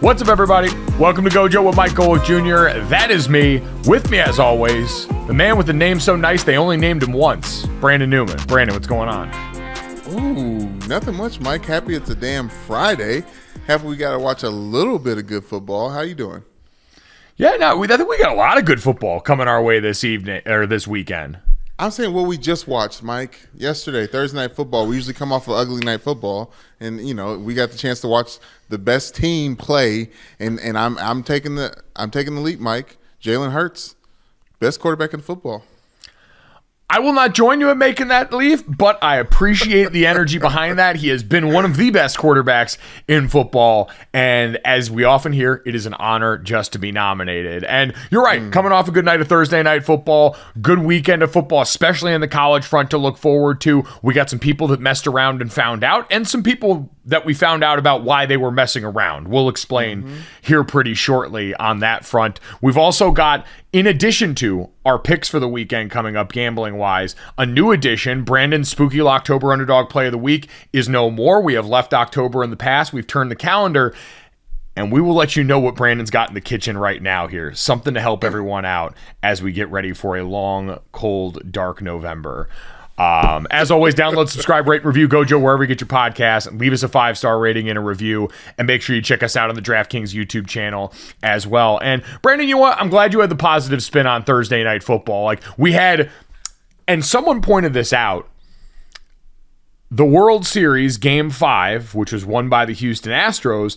What's up, everybody? Welcome to GoJo with Mike Golick Jr. That is me. With me, as always, the man with the name so nice they only named him once, Brandon Newman. Brandon, what's going on? Ooh, nothing much, Mike. Happy it's a damn Friday. Happy we got to watch a little bit of good football. How you doing? Yeah, no, I think we got a lot of good football coming our way this evening or this weekend. I'm saying what we just watched, Mike. Yesterday, Thursday Night Football. We usually come off of Ugly Night Football, and we got the chance to watch the best team play. And I'm taking the leap, Mike. Jalen Hurts, best quarterback in football. I will not join you in making that leap, but I appreciate the energy behind that. He has been one of the best quarterbacks in football, and as we often hear, it is an honor just to be nominated. And you're right, coming off a good night of Thursday Night Football, good weekend of football, especially in the college front to look forward to. We got some people that messed around and found out, and some people that we found out about why they were messing around. We'll explain here pretty shortly on that front. We've also got, in addition to our picks for the weekend coming up gambling-wise, a new addition. Brandon's Spooky Locktober Underdog Play of the Week is no more. We have left October in the past. We've turned the calendar, and we will let you know what Brandon's got in the kitchen right now here. Something to help everyone out as we get ready for a long, cold, dark November. As always, download, subscribe, rate, review GoJo wherever you get your podcasts, and leave us a 5-star rating and a review, and make sure you check us out on the DraftKings YouTube channel as well. And Brandon, you know what? I'm glad you had the positive spin on Thursday Night Football. Like we had, and someone pointed this out, the World Series Game 5, which was won by the Houston Astros,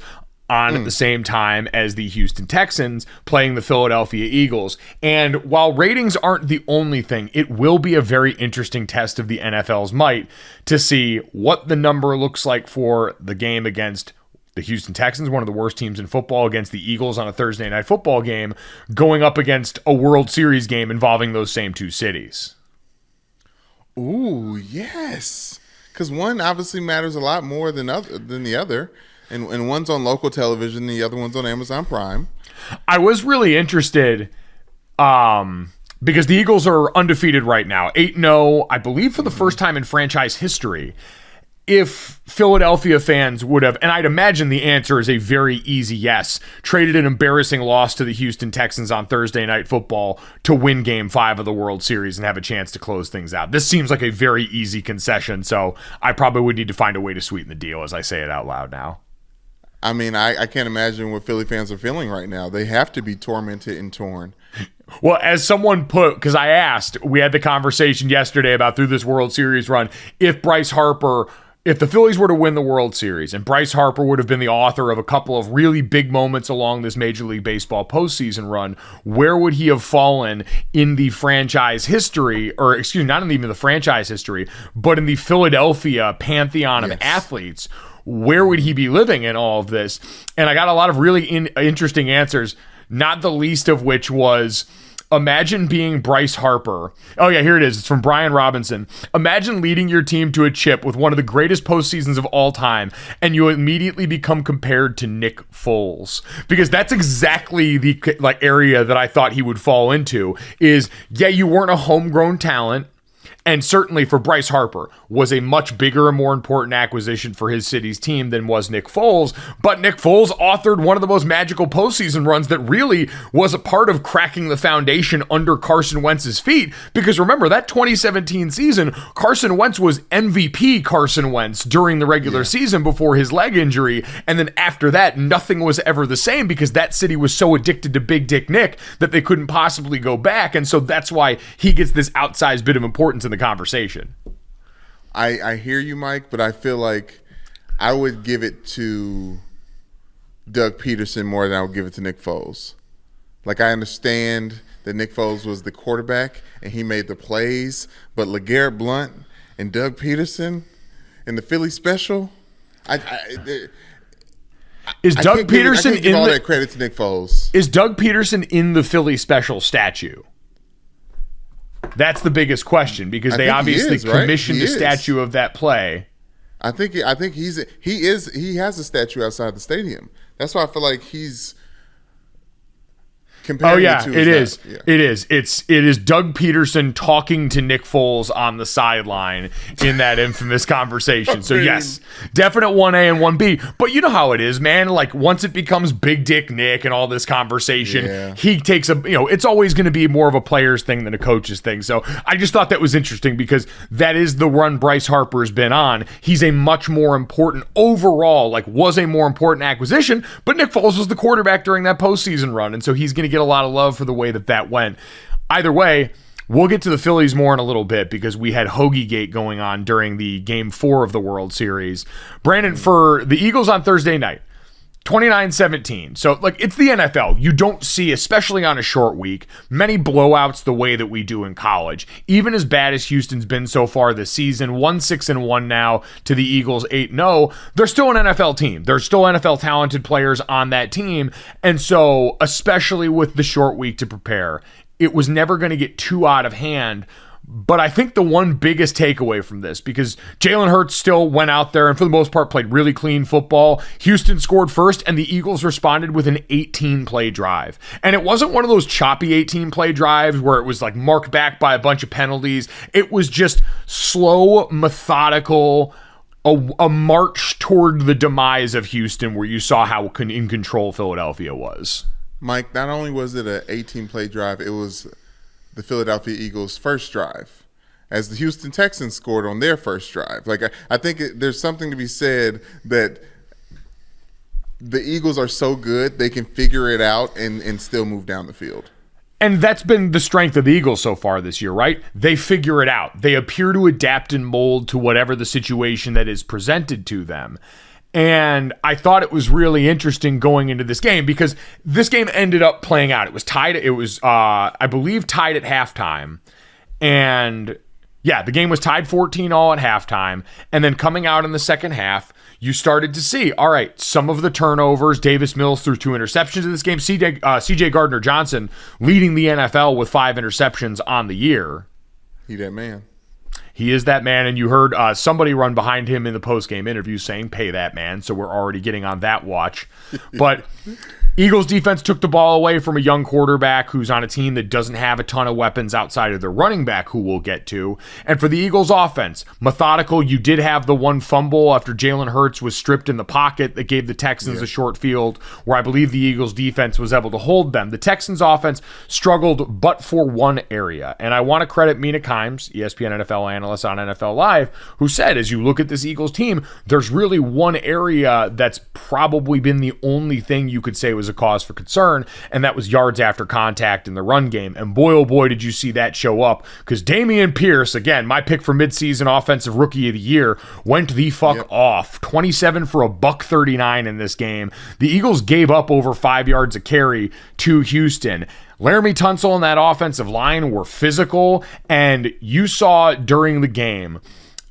on at the same time as the Houston Texans playing the Philadelphia Eagles. And while ratings aren't the only thing, it will be a very interesting test of the NFL's might to see what the number looks like for the game against the Houston Texans, one of the worst teams in football, against the Eagles on a Thursday Night Football game, going up against a World Series game involving those same two cities. Ooh, yes. Because one obviously matters a lot more than the other. And one's on local television, the other one's on Amazon Prime. I was really interested because the Eagles are undefeated right now, 8-0, I believe for the first time in franchise history. If Philadelphia fans would have, and I'd imagine the answer is a very easy yes, traded an embarrassing loss to the Houston Texans on Thursday Night Football to win Game 5 of the World Series and have a chance to close things out. This seems like a very easy concession, so I probably would need to find a way to sweeten the deal as I say it out loud now. I mean, I can't imagine what Philly fans are feeling right now. They have to be tormented and torn. Well, as someone put, because I asked, we had the conversation yesterday about through this World Series run, if the Phillies were to win the World Series and Bryce Harper would have been the author of a couple of really big moments along this Major League Baseball postseason run, where would he have fallen in the franchise history, or excuse me, not in even the franchise history, but in the Philadelphia pantheon of athletes? Where would he be living in all of this? And I got a lot of really interesting answers, not the least of which was, imagine being Bryce Harper. Oh yeah, here it is. It's from Brian Robinson. Imagine leading your team to a chip with one of the greatest postseasons of all time, and you immediately become compared to Nick Foles. Because that's exactly the area that I thought he would fall into is, yeah, you weren't a homegrown talent. And certainly for Bryce Harper was a much bigger and more important acquisition for his city's team than was Nick Foles. But Nick Foles authored one of the most magical postseason runs that really was a part of cracking the foundation under Carson Wentz's feet. Because remember, that 2017 season, Carson Wentz was MVP Carson Wentz during the regular season before his leg injury. And then after that, nothing was ever the same because that city was so addicted to Big Dick Nick that they couldn't possibly go back. And so that's why he gets this outsized bit of importance in the conversation. I hear you, Mike, but I feel like I would give it to Doug Peterson more than I would give it to Nick Foles. Like, I understand that Nick Foles was the quarterback and he made the plays, but LeGarrette Blount and Doug Peterson in the Philly special, is Doug Peterson I can't give all that credit to Nick Foles. Is Doug Peterson in the Philly special statue? That's the biggest question because they obviously commissioned a statue of that play. I think he has a statue outside the stadium. That's why I feel like he's Comparing Oh yeah, the two it is. Yeah. It is. It is Doug Peterson talking to Nick Foles on the sideline in that infamous conversation. So yes, definite 1A and 1B. But you know how it is, man. Like once it becomes Big Dick Nick and all this conversation, he takes it's always going to be more of a player's thing than a coach's thing. So I just thought that was interesting because that is the run Bryce Harper's been on. He's a much more important overall, was a more important acquisition, but Nick Foles was the quarterback during that postseason run. And so he's going to get a lot of love for the way that went. Either way, we'll get to the Phillies more in a little bit because we had Hoagie Gate going on during the Game 4 of the World Series. Brandon, for the Eagles on Thursday night, 29-17. So, it's the NFL. You don't see, especially on a short week, many blowouts the way that we do in college. Even as bad as Houston's been so far this season, 1-6-1 now to the Eagles 8-0, they're still an NFL team. There's still NFL talented players on that team. And so, especially with the short week to prepare, it was never going to get too out of hand. But I think the one biggest takeaway from this, because Jalen Hurts still went out there and for the most part played really clean football. Houston scored first and the Eagles responded with an 18-play drive. And it wasn't one of those choppy 18-play drives where it was marked back by a bunch of penalties. It was just slow, methodical, a march toward the demise of Houston where you saw how in control Philadelphia was. Mike, not only was it an 18-play drive, it was the Philadelphia Eagles' first drive, as the Houston Texans scored on their first drive. I think there's something to be said that the Eagles are so good they can figure it out and still move down the field. And that's been the strength of the Eagles so far this year, right? They figure it out. They appear to adapt and mold to whatever the situation that is presented to them. And I thought it was really interesting going into this game because this game ended up playing out. It was tied. It was, I believe, tied at halftime. And yeah, the game was tied 14-all at halftime. And then coming out in the second half, you started to see, all right, some of the turnovers. Davis Mills threw 2 interceptions in this game. CJ Gardner-Johnson leading the NFL with 5 interceptions on the year. He that man. He is that man, and you heard somebody run behind him in the post-game interview saying, pay that man, so we're already getting on that watch. But Eagles defense took the ball away from a young quarterback who's on a team that doesn't have a ton of weapons outside of their running back, who we'll get to. And for the Eagles offense, methodical. You did have the one fumble after Jalen Hurts was stripped in the pocket that gave the Texans a short field, where I believe the Eagles defense was able to hold them. The Texans offense struggled but for one area. And I want to credit Mina Kimes, ESPN NFL analyst on NFL Live, who said, as you look at this Eagles team, there's really one area that's probably been the only thing you could say was a cause for concern, and that was yards after contact in the run game. And boy, oh boy, did you see that show up, because Dameon Pierce, again, my pick for midseason offensive rookie of the year, went the fuck off. 27 for $139 in this game. The Eagles gave up over 5 yards a carry to Houston. Laramie Tunsil and that offensive line were physical, and you saw during the game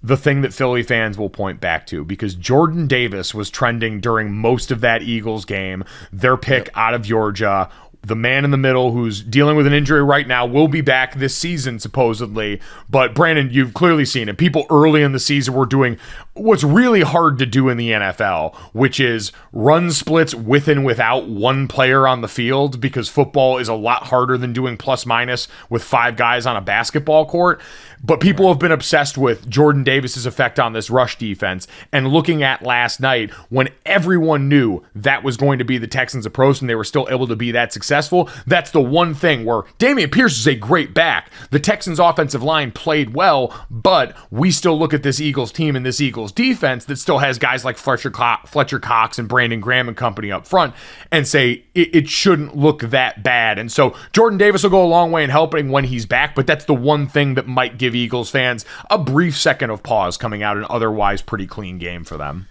the thing that Philly fans will point back to, because Jordan Davis was trending during most of that Eagles game, their pick out of Georgia. The man in the middle who's dealing with an injury right now will be back this season, supposedly. But Brandon, you've clearly seen it. People early in the season were doing what's really hard to do in the NFL, which is run splits with and without one player on the field, because football is a lot harder than doing plus minus with 5 guys on a basketball court. But people have been obsessed with Jordan Davis's effect on this rush defense, and looking at last night when everyone knew that was going to be the Texans' approach and they were still able to be that successful. That's the one thing where Dameon Pierce is a great back. The Texans' offensive line played well, but we still look at this Eagles team and this Eagles defense that still has guys like Fletcher Cox and Brandon Graham and company up front and say it shouldn't look that bad. And so Jordan Davis will go a long way in helping when he's back, but that's the one thing that might give Eagles fans a brief second of pause coming out an otherwise pretty clean game for them.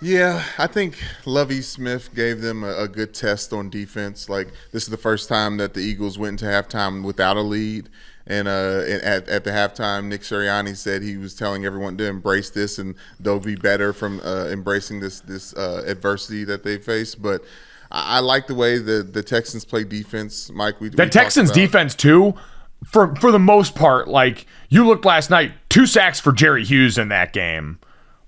Yeah, I think Lovie Smith gave them a good test on defense. Like, this is the first time that the Eagles went into halftime without a lead. And at the halftime, Nick Sirianni said he was telling everyone to embrace this, and they'll be better from embracing this adversity that they face. But I like the way the Texans play defense, Mike. The Texans defense too, for the most part, like you looked last night, 2 sacks for Jerry Hughes in that game.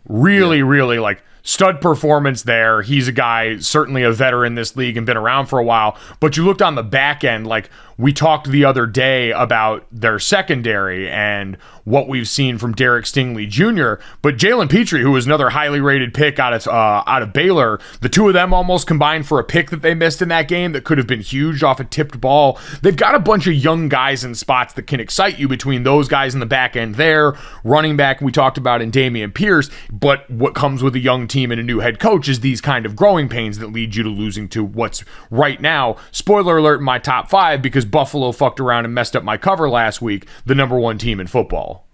Really like stud performance there. He's a guy, certainly a veteran in this league and been around for a while. But you looked on the back end, like we talked the other day about their secondary and what we've seen from Derek Stingley Jr. But Jalen Petrie, who was another highly rated pick out of Baylor, the two of them almost combined for a pick that they missed in that game that could have been huge off a tipped ball. They've got a bunch of young guys in spots that can excite you between those guys in the back end there. Running back, we talked about in Dameon Pierce. But what comes with a young team and a new head coach is these kind of growing pains that lead you to losing to what's right now, spoiler alert, in my top 5, because Buffalo fucked around and messed up my cover last week, the number 1 team in football.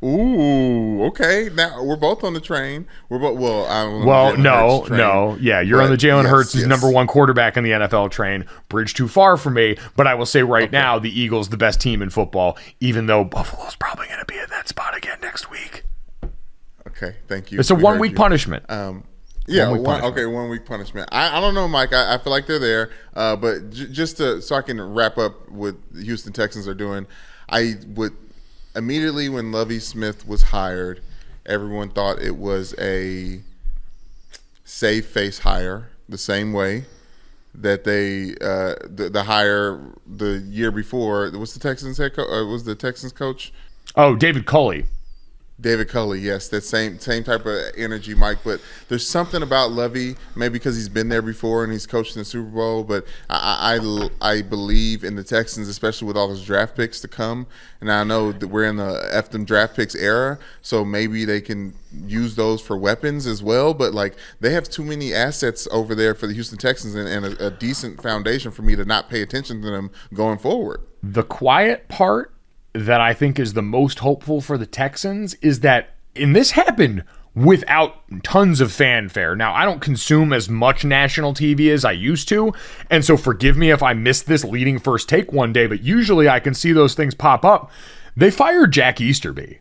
Ooh, okay. Now we're both on the train. We're both no. Yeah, you're on the Jalen Hurts is number 1 quarterback in the NFL train. Bridge too far for me, but I will say now the Eagles the best team in football, even though Buffalo's probably going to be in that spot again next week. Okay, thank you. It's a 1 week punishment. 1 week punishment. I don't know, Mike. I feel like they're there, but just so I can wrap up what the Houston Texans are doing, I would. Immediately when Lovie Smith was hired, everyone thought it was a save face hire, the same way that they the hire the year before. What's the Texans head coach? Was the Texans coach? Oh, David Culley. David Culley, yes, that same type of energy, Mike. But there's something about Lovey, maybe because he's been there before and he's coached in the Super Bowl. But I believe in the Texans, especially with all those draft picks to come. And I know that we're in the F them draft picks era, so maybe they can use those for weapons as well. But like they have too many assets over there for the Houston Texans and a decent foundation for me to not pay attention to them going forward. The quiet part that I think is the most hopeful for the Texans is that, and this happened without tons of fanfare. Now, I don't consume as much national TV as I used to, and so forgive me if I missed this leading first take one day, but usually I can see those things pop up. They fired Jack Easterby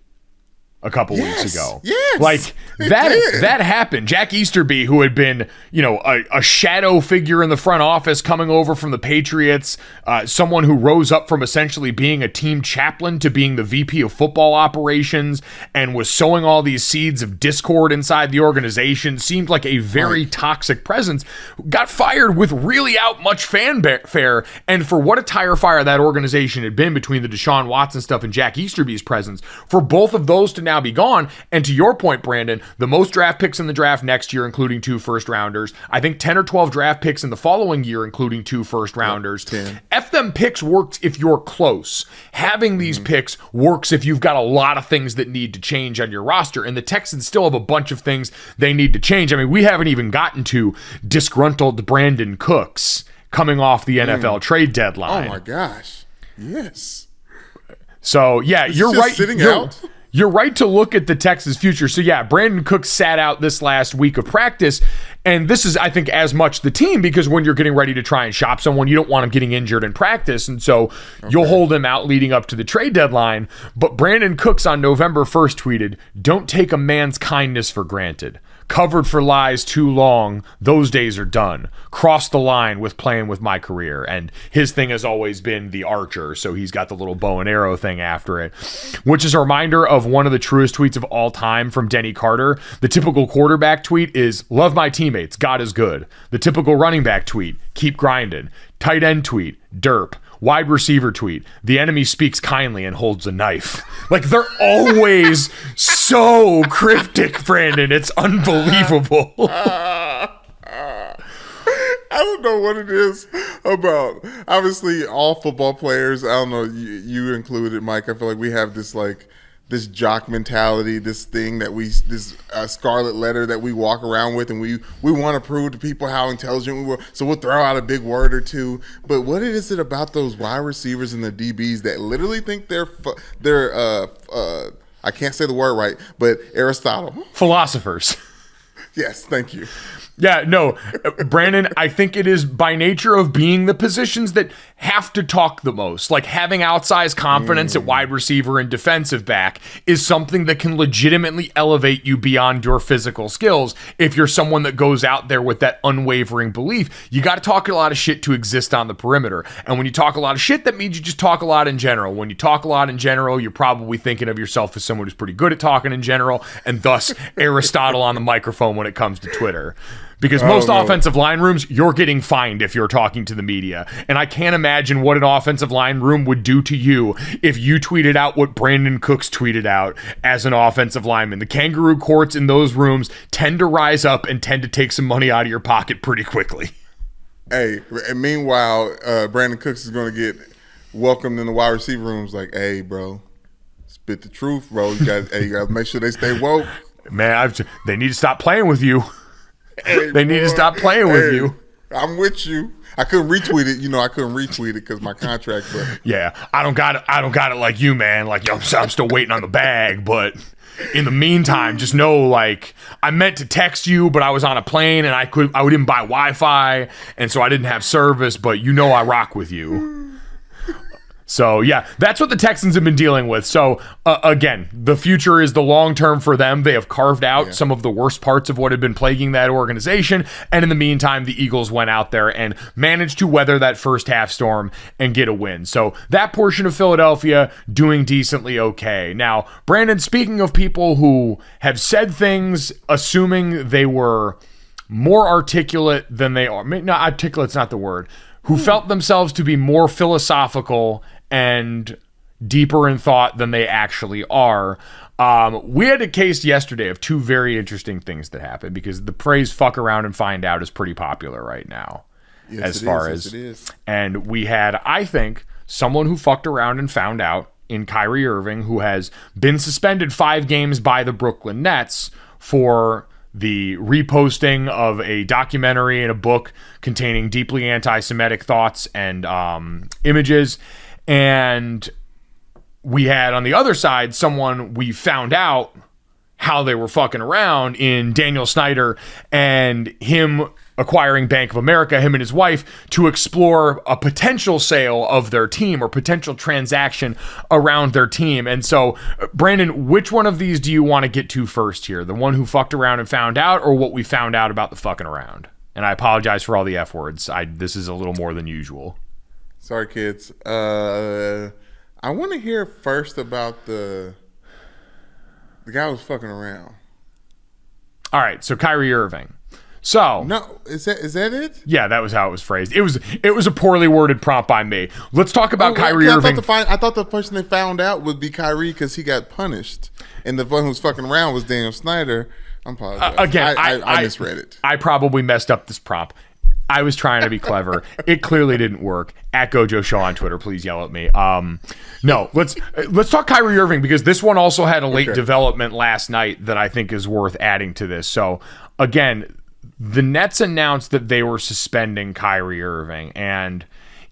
a couple weeks ago. Yes, like that happened. Jack Easterby, who had been, a shadow figure in the front office coming over from the Patriots, someone who rose up from essentially being a team chaplain to being the VP of football operations and was sowing all these seeds of discord inside the organization, seemed like a very toxic presence, got fired with really out much fanfare. And for what a tire fire that organization had been between the Deshaun Watson stuff and Jack Easterby's presence, for both of those to now be gone. And to your point, Brandon, the most draft picks in the draft next year, including 2 first-rounders. I think 10 or 12 draft picks in the following year, including 2 first-rounders. 10. F them picks works if you're close. Having these picks works if you've got a lot of things that need to change on your roster. And the Texans still have a bunch of things they need to change. I mean, we haven't even gotten to disgruntled Brandon Cooks coming off the NFL trade deadline. Oh, my gosh. Yes. So, yeah, you're right. Sitting out. You're right to look at the Texans' future. So, yeah, Brandon Cooks sat out this last week of practice. And this is, I think, as much the team, because when you're getting ready to try and shop someone, you don't want him getting injured in practice. And so you'll hold him out leading up to the trade deadline. But Brandon Cooks on November 1st tweeted, "Don't take a man's kindness for granted. Covered for lies too long. Those days are done. Crossed the line with playing with my career." And his thing has always been the archer, so he's got the little bow and arrow thing after it, which is a reminder of one of the truest tweets of all time from Denny Carter. The typical quarterback tweet is, "Love my teammates. God is good." The typical running back tweet, "Keep grinding." Tight end tweet, "Derp." Wide receiver tweet, "The enemy speaks kindly and holds a knife." Like, they're always so cryptic, Brandon. It's unbelievable. I don't know what it is about. Obviously, all football players, I don't know, you included, Mike. I feel like we have this jock mentality, this thing that this scarlet letter that we walk around with, and we want to prove to people how intelligent we were. So we'll throw out a big word or two. But what is it about those wide receivers and the DBs that literally think they're I can't say the word right, but Aristotle. Philosophers. Yes, thank you. Yeah, no, Brandon, I think it is by nature of being the positions that have to talk the most. Like having outsized confidence at wide receiver and defensive back is something that can legitimately elevate you beyond your physical skills. If you're someone that goes out there with that unwavering belief, you got to talk a lot of shit to exist on the perimeter. And when you talk a lot of shit, that means you just talk a lot in general. When you talk a lot in general, you're probably thinking of yourself as someone who's pretty good at talking in general, and thus Aristotle on the microphone when it comes to Twitter. Because most offensive line rooms, you're getting fined if you're talking to the media. And I can't imagine what an offensive line room would do to you if you tweeted out what Brandon Cooks tweeted out as an offensive lineman. The kangaroo courts in those rooms tend to rise up and tend to take some money out of your pocket pretty quickly. Hey, and meanwhile, Brandon Cooks is going to get welcomed in the wide receiver rooms like, hey, bro, spit the truth, bro. You got to make sure they stay woke. Man, they need to stop playing with you. Hey, they need to stop playing with you. I'm with you. I couldn't retweet it. I couldn't retweet it because my contract. But yeah, I don't got it like you, man. Like I'm still waiting on the bag. But in the meantime, just know, like, I meant to text you, but I was on a plane and I didn't buy Wi-Fi, and so I didn't have service. But I rock with you. So, yeah, that's what the Texans have been dealing with. So, again, the future is the long term for them. They have carved out some of the worst parts of what had been plaguing that organization. And in the meantime, the Eagles went out there and managed to weather that first half storm and get a win. So, that portion of Philadelphia doing decently okay. Now, Brandon, speaking of people who have said things assuming they were more articulate than they are. No, articulate's not the word. Who felt themselves to be more philosophical and deeper in thought than they actually are. We had a case yesterday of two very interesting things that happened, because the phrase "fuck around and find out" is pretty popular right now. Yes, it is. And we had, I think, someone who fucked around and found out in Kyrie Irving, who has been suspended 5 games by the Brooklyn Nets for the reposting of a documentary and a book containing deeply anti-Semitic thoughts and images. And we had on the other side someone we found out how they were fucking around in Daniel Snyder and him acquiring Bank of America, him and his wife, to explore a potential sale of their team or potential transaction around their team. And so, Brandon, which one of these do you want to get to first here? The one who fucked around and found out, or what we found out about the fucking around? And I apologize for all the F words. This is a little more than usual. Sorry, kids. I want to hear first about the guy who was fucking around. All right, so Kyrie Irving. So no, is that it? Yeah, that was how it was phrased. It was a poorly worded prompt by me. Let's talk about Kyrie Irving. I thought the person they found out would be Kyrie because he got punished, and the one who was fucking around was Daniel Snyder. I'm apologizing. Again, I misread it. I probably messed up this prompt. I was trying to be clever. It clearly didn't work. At GoJo Show on Twitter, please yell at me. No, let's talk Kyrie Irving, because this one also had a late development last night that I think is worth adding to this. So again, the Nets announced that they were suspending Kyrie Irving, and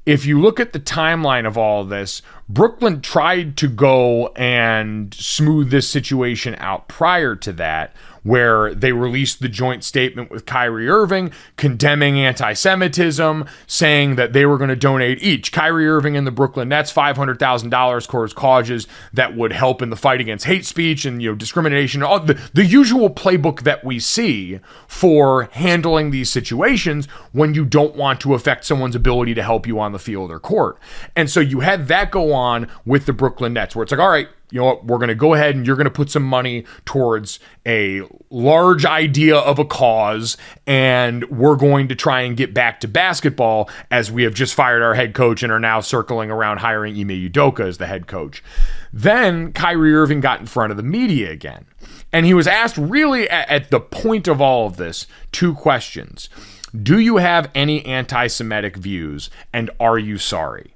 if you look at the timeline of all of this, Brooklyn tried to go and smooth this situation out prior to that, where they released the joint statement with Kyrie Irving condemning anti-Semitism, saying that they were going to donate each, Kyrie Irving and the Brooklyn Nets, $500,000 towards causes that would help in the fight against hate speech and discrimination, all the usual playbook that we see for handling these situations when you don't want to affect someone's ability to help you on the field or court. And so you had that go on with the Brooklyn Nets, where it's like, all right, you know what, we're going to go ahead and you're going to put some money towards a large idea of a cause, and we're going to try and get back to basketball, as we have just fired our head coach and are now circling around hiring Ime Udoka as the head coach. Then Kyrie Irving got in front of the media again, and he was asked, really at the point of all of this, 2 questions. Do you have any anti-Semitic views, and are you sorry?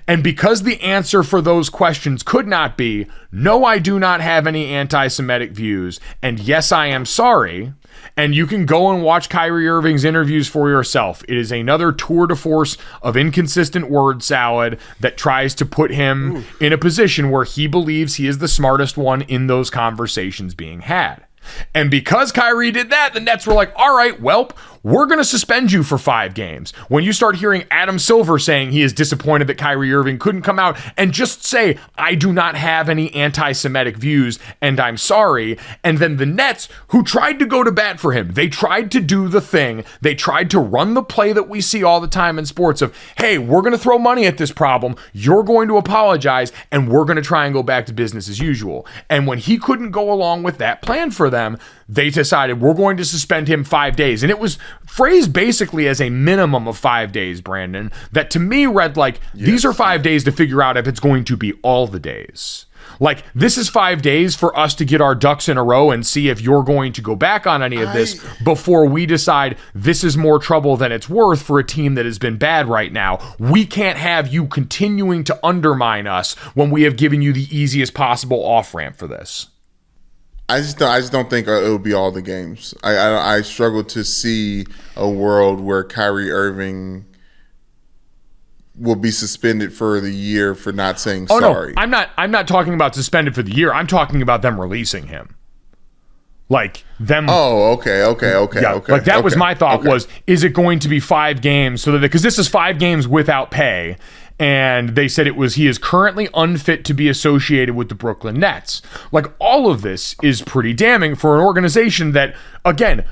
And because the answer for those questions could not be, no, I do not have any anti-Semitic views, and yes, I am sorry, and you can go and watch Kyrie Irving's interviews for yourself. It is another tour de force of inconsistent word salad that tries to put him in a position where he believes he is the smartest one in those conversations being had. And because Kyrie did that, the Nets were like, all right, welp, we're going to suspend you for 5 games. When you start hearing Adam Silver saying he is disappointed that Kyrie Irving couldn't come out and just say, I do not have any anti-Semitic views and I'm sorry. And then the Nets, who tried to go to bat for him, they tried to do the thing. They tried to run the play that we see all the time in sports of, hey, we're going to throw money at this problem. You're going to apologize and we're going to try and go back to business as usual. And when he couldn't go along with that plan for them, they decided we're going to suspend him 5 days. And it was phrased basically as a minimum of 5 days, Brandon, that to me read like, these are 5 days to figure out if it's going to be all the days. Like, this is 5 days for us to get our ducks in a row and see if you're going to go back on any of this before we decide this is more trouble than it's worth for a team that has been bad right now. We can't have you continuing to undermine us when we have given you the easiest possible off-ramp for this. I just don't think it will be all the games. I struggle to see a world where Kyrie Irving will be suspended for the year for not saying sorry. No, I'm not talking about suspended for the year. I'm talking about them releasing him. Like them. Oh, okay. Like that was my thought was, is it going to be 5 games so that, because this is 5 games without pay. And they said he is currently unfit to be associated with the Brooklyn Nets. Like, all of this is pretty damning for an organization that, again,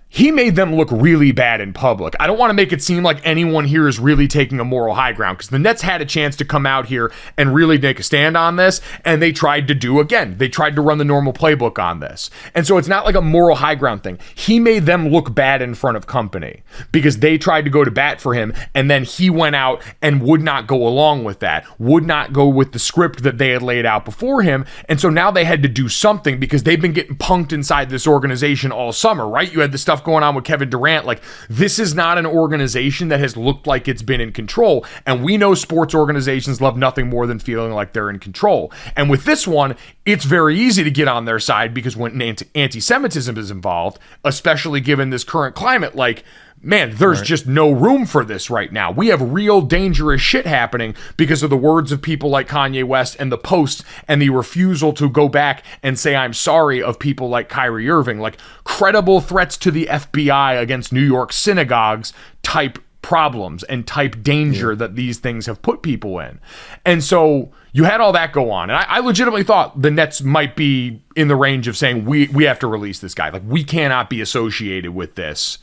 he made them look really bad in public. I don't want to make it seem like anyone here is really taking a moral high ground, because the Nets had a chance to come out here and really make a stand on this, and they tried to run the normal playbook on this. And so it's not like a moral high ground thing. He made them look bad in front of company because they tried to go to bat for him, and then he went out and would not go along with that, would not go with the script that they had laid out before him. And so now they had to do something because they've been getting punked inside this organization all summer, right? You had the stuff going on with Kevin Durant. Like, this is not an organization that has looked like it's been in control. And we know sports organizations love nothing more than feeling like they're in control. And with this one, it's very easy to get on their side because when anti-Semitism is involved, especially given this current climate, like, man, there's just no room for this right now. We have real dangerous shit happening because of the words of people like Kanye West and the posts and the refusal to go back and say I'm sorry of people like Kyrie Irving, like credible threats to the FBI against New York synagogues type problems and type danger that these things have put people in. And so you had all that go on. And I legitimately thought the Nets might be in the range of saying we have to release this guy. Like, we cannot be associated with this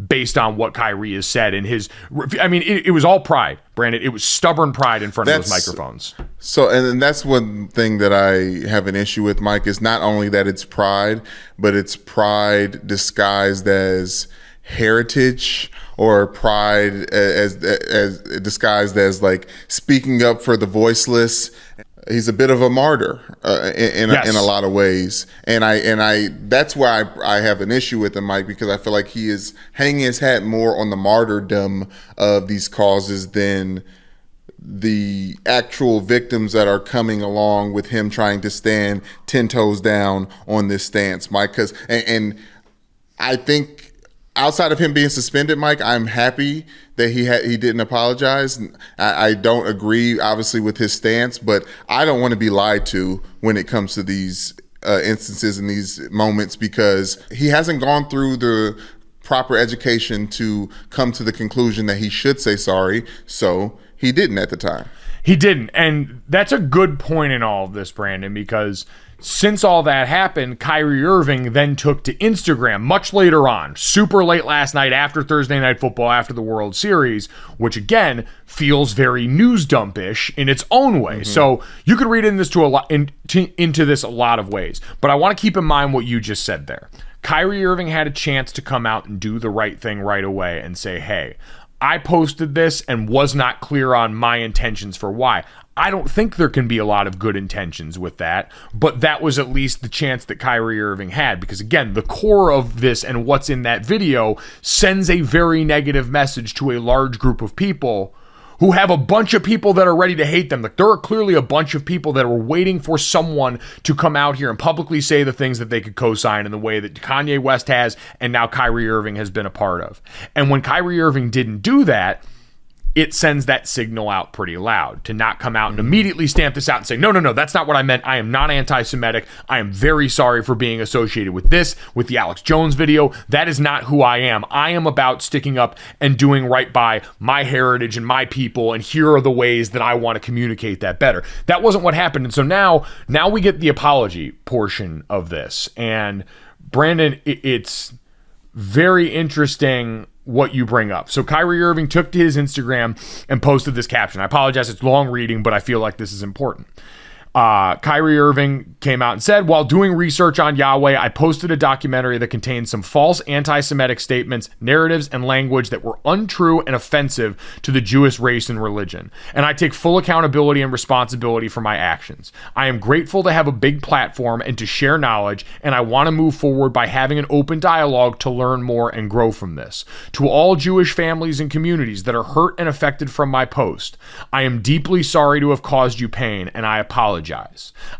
based on what Kyrie has said in his, I mean, it was all pride, Brandon. It was stubborn pride in front of those microphones. So, and that's one thing that I have an issue with, Mike, is not only that it's pride, but it's pride disguised as heritage, or pride as disguised as like speaking up for the voiceless. He's a bit of a martyr in a lot of ways, and I that's why I have an issue with him, Mike, because I feel like he is hanging his hat more on the martyrdom of these causes than the actual victims that are coming along with him trying to stand 10 toes down on this stance, Mike. Because and I think, outside of him being suspended, Mike, I'm happy that he didn't apologize. I don't agree, obviously, with his stance, but I don't want to be lied to when it comes to these instances and these moments, because he hasn't gone through the proper education to come to the conclusion that he should say sorry, so he didn't at the time. He didn't, and that's a good point in all of this, Brandon, because since all that happened, Kyrie Irving then took to Instagram much later on, super late last night after Thursday Night Football, after the World Series, which again feels very news dump-ish in its own way. Mm-hmm. So you could read into this a lot of ways, but I want to keep in mind what you just said there. Kyrie Irving had a chance to come out and do the right thing right away and say, hey, I posted this and was not clear on my intentions for why. I don't think there can be a lot of good intentions with that, but that was at least the chance that Kyrie Irving had, because again, the core of this and what's in that video sends a very negative message to a large group of people who have a bunch of people that are ready to hate them. Like, there are clearly a bunch of people that were waiting for someone to come out here and publicly say the things that they could co-sign in the way that Kanye West has and now Kyrie Irving has been a part of. And when Kyrie Irving didn't do that, it sends that signal out pretty loud to not come out and immediately stamp this out and say, no, that's not what I meant. I am not anti-Semitic. I am very sorry for being associated with this, with the Alex Jones video. That is not who I am. I am about sticking up and doing right by my heritage and my people, and here are the ways that I want to communicate that better. That wasn't what happened. And so now we get the apology portion of this. And Brandon, it's very interesting what you bring up. So Kyrie Irving took to his Instagram and posted this caption. I apologize, it's long reading, but I feel like this is important. Kyrie Irving came out and said, while doing research on Yahweh, I posted a documentary that contained some false anti-Semitic statements, narratives, and language that were untrue and offensive to the Jewish race and religion. And I take full accountability and responsibility for my actions. I am grateful to have a big platform and to share knowledge, and I want to move forward by having an open dialogue to learn more and grow from this. To all Jewish families and communities that are hurt and affected from my post, I am deeply sorry to have caused you pain, and I apologize.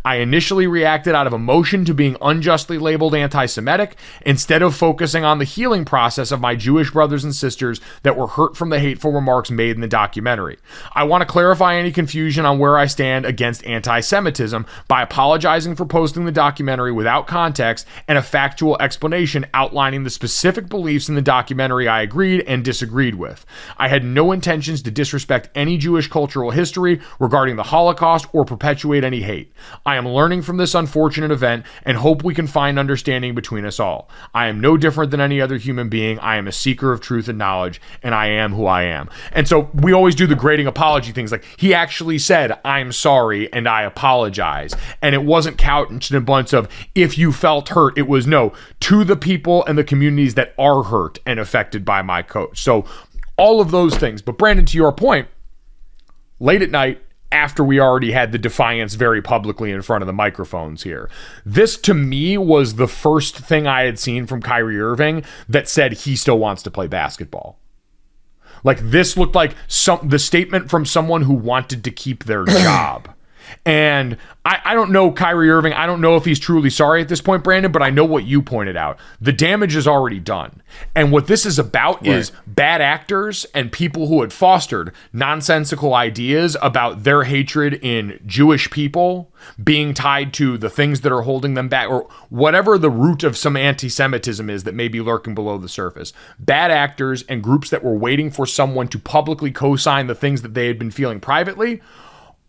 I initially reacted out of emotion to being unjustly labeled anti-Semitic instead of focusing on the healing process of my Jewish brothers and sisters that were hurt from the hateful remarks made in the documentary. I want to clarify any confusion on where I stand against anti-Semitism by apologizing for posting the documentary without context and a factual explanation outlining the specific beliefs in the documentary I agreed and disagreed with. I had no intentions to disrespect any Jewish cultural history regarding the Holocaust or perpetuate any hate. I am learning from this unfortunate event and hope we can find understanding between us all. I am no different than any other human being. I am a seeker of truth and knowledge, and I am who I am. And so we always do the grading apology things. Like, he actually said, I'm sorry and I apologize. And it wasn't couched in a bunch of, if you felt hurt. It was, no, to the people and the communities that are hurt and affected by my coach. So all of those things. But Brandon, to your point, late at night, after we already had the defiance very publicly in front of the microphones here. This, to me, was the first thing I had seen from Kyrie Irving that said he still wants to play basketball. Like, this looked like the statement from someone who wanted to keep their job. And I don't know Kyrie Irving. I don't know if he's truly sorry at this point, Brandon, but I know what you pointed out. The damage is already done. And what this is about is bad actors and people who had fostered nonsensical ideas about their hatred in Jewish people being tied to the things that are holding them back, or whatever the root of some anti-Semitism is that may be lurking below the surface. Bad actors and groups that were waiting for someone to publicly co-sign the things that they had been feeling privately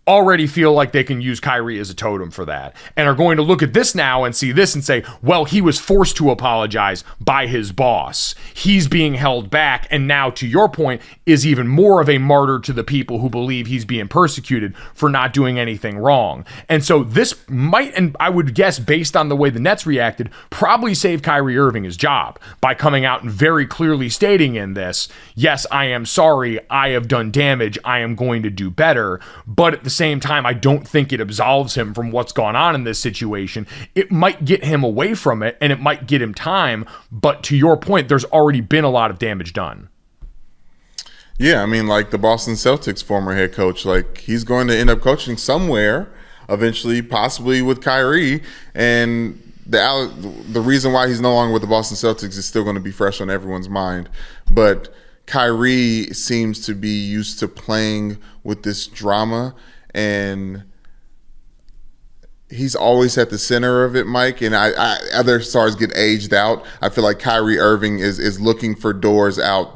already feel like they can use Kyrie as a totem for that, and are going to look at this now and see this and say, well, he was forced to apologize by his boss. He's being held back, and now, to your point, is even more of a martyr to the people who believe he's being persecuted for not doing anything wrong. And so this might, and I would guess based on the way the Nets reacted, probably save Kyrie Irving his job by coming out and very clearly stating in this, yes, I am sorry, I have done damage, I am going to do better. But at the same time, I don't think it absolves him from what's gone on in this situation. It might get him away from it, and it might get him time, but to your point, there's already been a lot of damage done. Yeah, I mean, like the Boston Celtics former head coach, like, he's going to end up coaching somewhere eventually, possibly with Kyrie, and the reason why he's no longer with the Boston Celtics is still going to be fresh on everyone's mind. But Kyrie seems to be used to playing with this drama, and he's always at the center of it, Mike. And other stars get aged out. I feel like Kyrie Irving is looking for doors out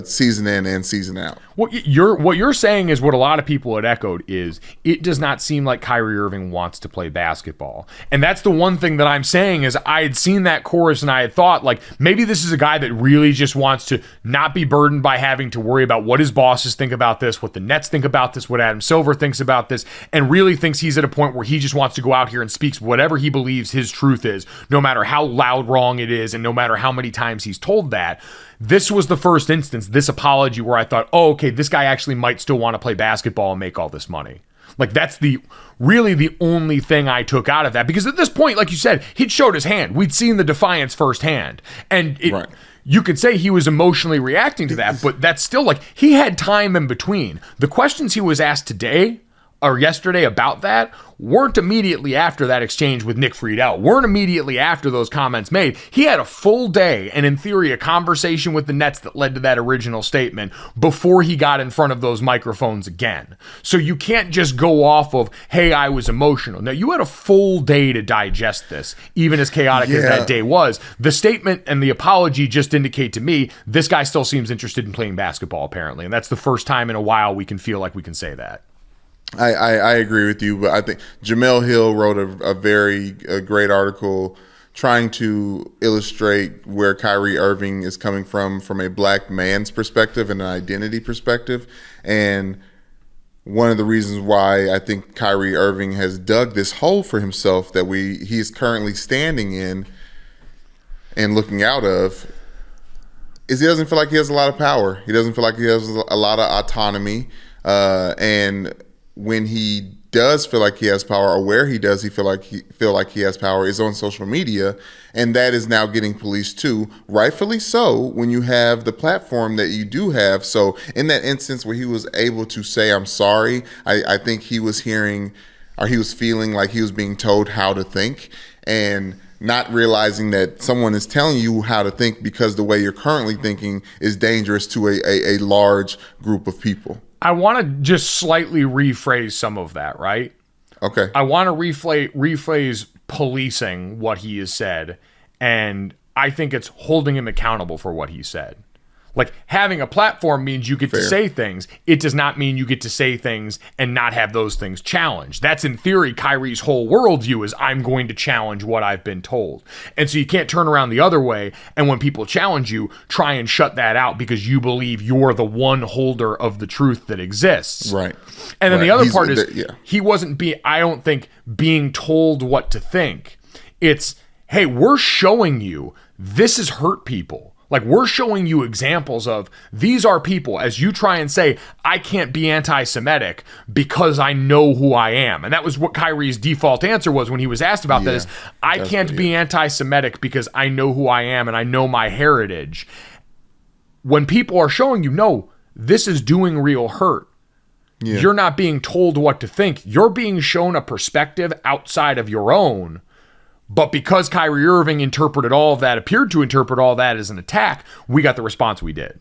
season in and season out. What you're saying is what a lot of people had echoed is it does not seem like Kyrie Irving wants to play basketball. And that's the one thing that I'm saying is I had seen that chorus and I had thought, like, maybe this is a guy that really just wants to not be burdened by having to worry about what his bosses think about this, what the Nets think about this, what Adam Silver thinks about this, and really thinks he's at a point where he just wants to go out here and speaks whatever he believes his truth is, no matter how loud wrong it is and no matter how many times he's told that. This was the first instance, this apology, where I thought, oh, okay, this guy actually might still want to play basketball and make all this money. Like, that's really the only thing I took out of that. Because at this point, like you said, he'd showed his hand. We'd seen the defiance firsthand. And you could say he was emotionally reacting to that, but that's still, like, he had time in between. The questions he was asked today yesterday about that weren't immediately after that exchange with Nick Friedel, weren't immediately after those comments made. He had a full day and, in theory, a conversation with the Nets that led to that original statement before he got in front of those microphones again. So you can't just go off of, hey, I was emotional. Now, you had a full day to digest this, even as chaotic as that day was. The statement and the apology just indicate to me this guy still seems interested in playing basketball, apparently. And that's the first time in a while we can feel like we can say that. I agree with you, but I think Jamel Hill wrote a very great article trying to illustrate where Kyrie Irving is coming from a black man's perspective and an identity perspective. And one of the reasons why I think Kyrie Irving has dug this hole for himself that he is currently standing in and looking out of is he doesn't feel like he has a lot of power. He doesn't feel like he has a lot of autonomy. And when he does feel like he has power, or where he does feel like he has power, is on social media, and that is now getting policed too, rightfully so, when you have the platform that you do have. So in that instance where he was able to say I'm sorry, I think he was hearing, or he was feeling like he was being told how to think, and not realizing that someone is telling you how to think because the way you're currently thinking is dangerous to a large group of people. I want to just slightly rephrase some of that, right? Okay. I want to rephrase policing what he has said, and I think it's holding him accountable for what he said. Like, having a platform means you get to say things. It does not mean you get to say things and not have those things challenged. That's, in theory, Kyrie's whole worldview is I'm going to challenge what I've been told. And so you can't turn around the other way, and when people challenge you, try and shut that out because you believe you're the one holder of the truth that exists. Right. And then the other part is he wasn't I don't think, being told what to think. It's, hey, we're showing you this has hurt people. Like, we're showing you examples of these are people, as you try and say, I can't be anti-Semitic because I know who I am. And that was what Kyrie's default answer was when he was asked about that is, I can't be anti-Semitic because I know who I am and I know my heritage. When people are showing you, no, this is doing real hurt. You're not being told what to think. You're being shown a perspective outside of your own. But because Kyrie Irving appeared to interpret all that as an attack, we got the response we did.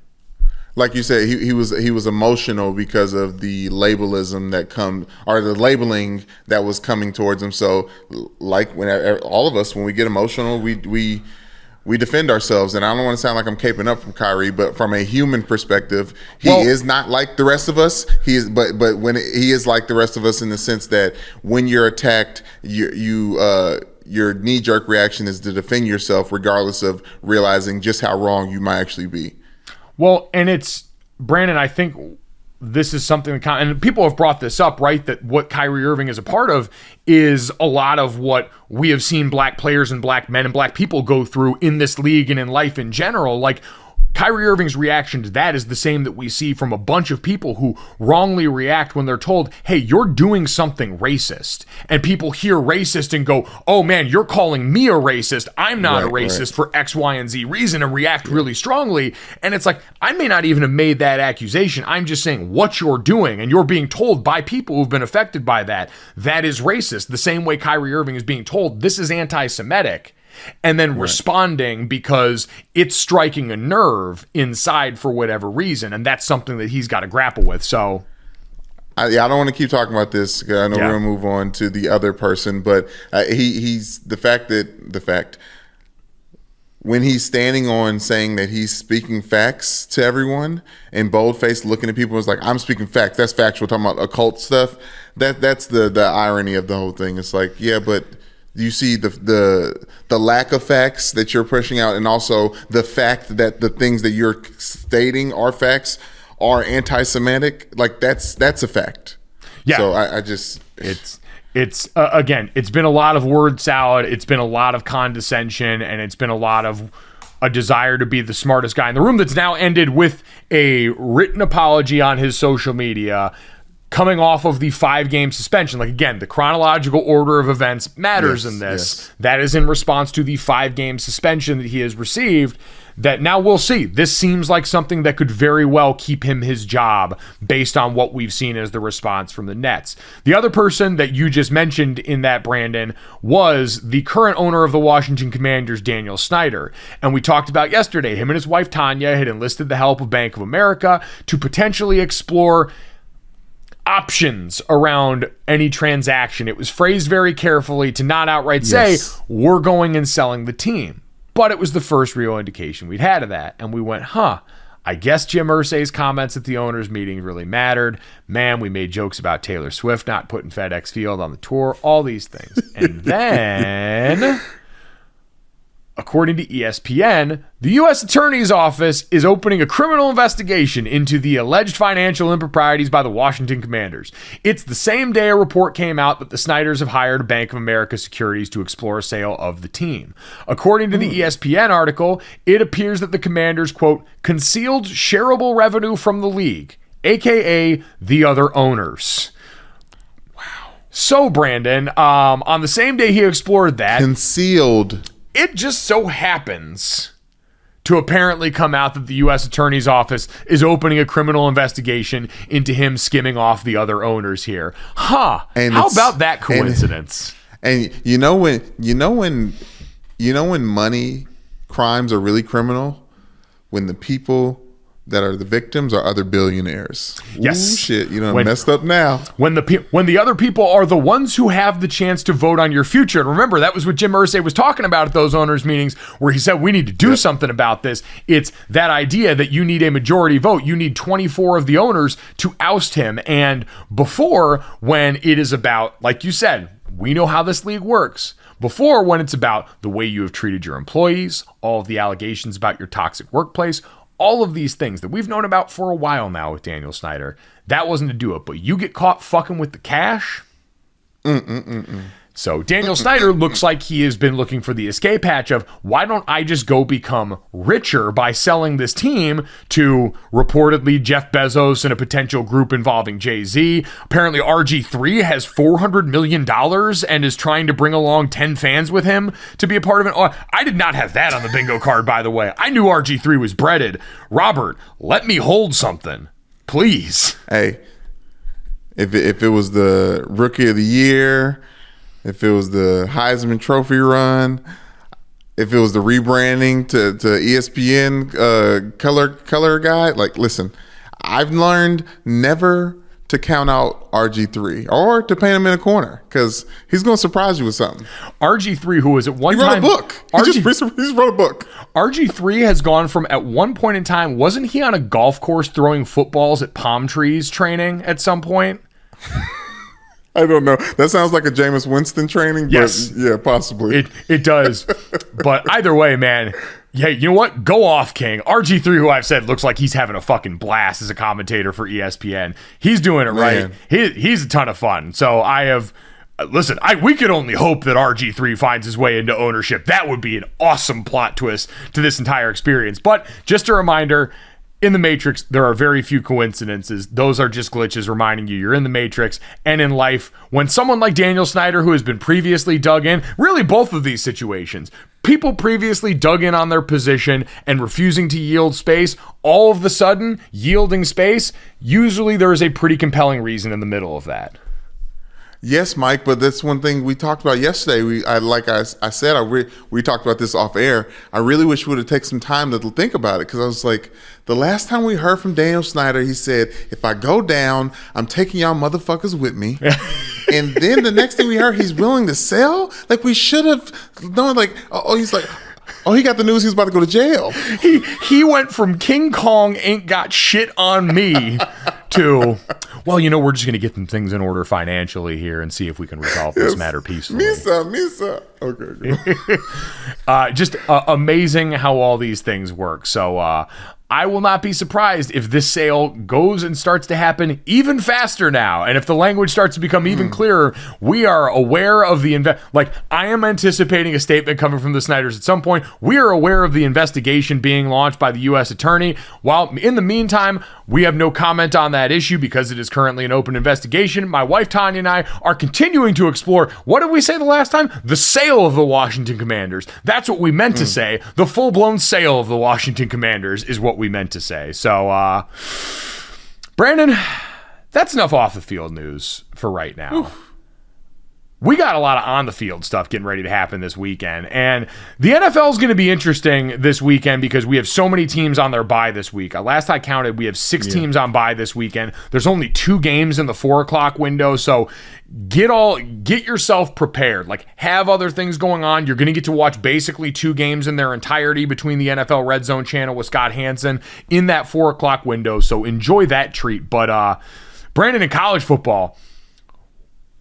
Like you said, he was emotional because of the labelism the labeling that was coming towards him. So, like when all of us, when we get emotional, we defend ourselves. And I don't want to sound like I'm caping up from Kyrie, but from a human perspective, he is not like the rest of us. He is, but when he is like the rest of us in the sense that when you're attacked, your knee-jerk reaction is to defend yourself regardless of realizing just how wrong you might actually be. Well, and it's, Brandon, I think this is something that, and people have brought this up, right, that what Kyrie Irving is a part of is a lot of what we have seen black players and black men and black people go through in this league and in life in general. Like, Kyrie Irving's reaction to that is the same that we see from a bunch of people who wrongly react when they're told, hey, you're doing something racist. And people hear racist and go, oh man, you're calling me a racist. I'm not a racist for X, Y, and Z reason, and react really strongly. And it's like, I may not even have made that accusation. I'm just saying what you're doing, and you're being told by people who've been affected by that, that is racist. The same way Kyrie Irving is being told this is anti-Semitic. And then responding because it's striking a nerve inside for whatever reason. And that's something that he's got to grapple with. So I don't want to keep talking about this because I know we're going to move on to the other person. But he's the fact when he's standing on saying that he's speaking facts to everyone and bold-faced looking at people, it's like, I'm speaking facts. That's factual. Talking about occult stuff. That's the irony of the whole thing. It's like, yeah, but you see the lack of facts that you're pushing out, and also the fact that the things that you're stating are facts are anti-Semitic. Like that's a fact. Yeah. So I just it's again, it's been a lot of word salad. It's been a lot of condescension, and it's been a lot of a desire to be the smartest guy in the room. That's now ended with a written apology on his social media. coming off of the 5-game suspension. Like, again, the chronological order of events matters in this. Yes. That is in response to the 5-game suspension that he has received. That now we'll see. This seems like something that could very well keep him his job based on what we've seen as the response from the Nets. The other person that you just mentioned in that, Brandon, was the current owner of the Washington Commanders, Daniel Snyder. And we talked about yesterday, him and his wife Tanya had enlisted the help of Bank of America to potentially explore options around any transaction. It was phrased very carefully to not outright say, we're going and selling the team. But it was the first real indication we'd had of that. And we went, I guess Jim Irsay's comments at the owners' meeting really mattered. Man, we made jokes about Taylor Swift not putting FedEx Field on the tour, all these things. And then, according to ESPN, the U.S. Attorney's Office is opening a criminal investigation into the alleged financial improprieties by the Washington Commanders. It's the same day a report came out that the Snyders have hired Bank of America Securities to explore a sale of the team. According to the ESPN article, it appears that the Commanders, quote, concealed shareable revenue from the league, a.k.a. the other owners. So, Brandon, on the same day he explored that... Concealed... It just so happens to apparently come out that the U.S. Attorney's Office is opening a criminal investigation into him skimming off the other owners here. And how about that coincidence? And when money crimes are really criminal, when the people that are the victims are other billionaires. Yes. Ooh, shit, messed up now. When the other people are the ones who have the chance to vote on your future. And remember, that was what Jim Irsay was talking about at those owners' meetings, where he said, we need to do something about this. It's that idea that you need a majority vote. You need 24 of the owners to oust him. And before, when it is about, like you said, we know how this league works. Before, when it's about the way you have treated your employees, all of the allegations about your toxic workplace, all of these things that we've known about for a while now with Daniel Snyder, that wasn't to do it. But you get caught fucking with the cash. So Daniel Snyder looks like he has been looking for the escape hatch of, why don't I just go become richer by selling this team to reportedly Jeff Bezos and a potential group involving Jay-Z. Apparently RG3 has $400 million and is trying to bring along 10 fans with him to be a part of it. Oh, I did not have that on the bingo card, by the way. I knew RG3 was breaded. Robert, let me hold something, please. Hey, if it was the Rookie of the Year, if it was the Heisman Trophy run, if it was the rebranding to ESPN color guide, like, listen, I've learned never to count out RG3 or to paint him in a corner, because he's going to surprise you with something. RG3, who was at one time... He wrote a book. He just wrote a book. RG3 has gone from, at one point in time, wasn't he on a golf course throwing footballs at palm trees training at some point? I don't know. That sounds like a Jameis Winston training, but yes. Yeah, possibly. It does. But either way, man, hey, you know what? Go off, King. RG3, who I've said looks like he's having a fucking blast as a commentator for ESPN. He's doing it right. He's a ton of fun. So we could only hope that RG3 finds his way into ownership. That would be an awesome plot twist to this entire experience. But just a reminder, in the Matrix, there are very few coincidences. Those are just glitches reminding you you're in the Matrix. And in life, when someone like Daniel Snyder, who has been previously dug in, really both of these situations, people previously dug in on their position and refusing to yield space, all of a sudden yielding space, usually there is a pretty compelling reason in the middle of that. Yes, Mike, but that's one thing we talked about yesterday. We talked about this off air. I really wish we would have taken some time to think about it, because I was like, the last time we heard from Daniel Snyder, he said, if I go down, I'm taking y'all motherfuckers with me. And then the next thing we heard, he's willing to sell? Like, we should have known, like, he got the news he was about to go to jail. He went from King Kong ain't got shit on me to, well, we're just going to get some things in order financially here and see if we can resolve this matter peacefully. Misa. Okay. Just amazing how all these things work. So I will not be surprised if this sale goes and starts to happen even faster now. And if the language starts to become even clearer, we are aware of the I am anticipating a statement coming from the Snyders at some point. We are aware of the investigation being launched by the U.S. attorney. While in the meantime, we have no comment on that issue because it is currently an open investigation. My wife Tanya and I are continuing to explore, what did we say the last time? The sale of the Washington Commanders. That's what we meant to say. The full-blown sale of the Washington Commanders is what we meant to say. So, Brandon, that's enough off the field news for right now. Oof. We got a lot of on the field stuff getting ready to happen this weekend. And the NFL is going to be interesting this weekend because we have so many teams on their bye this week. Last I counted, we have 6 teams on bye this weekend. There's only 2 games in the 4:00 window. So get yourself prepared. Have other things going on. You're going to get to watch basically 2 games in their entirety between the NFL Red Zone channel with Scott Hansen in that 4:00 window. So enjoy that treat. But Brandon, in college football,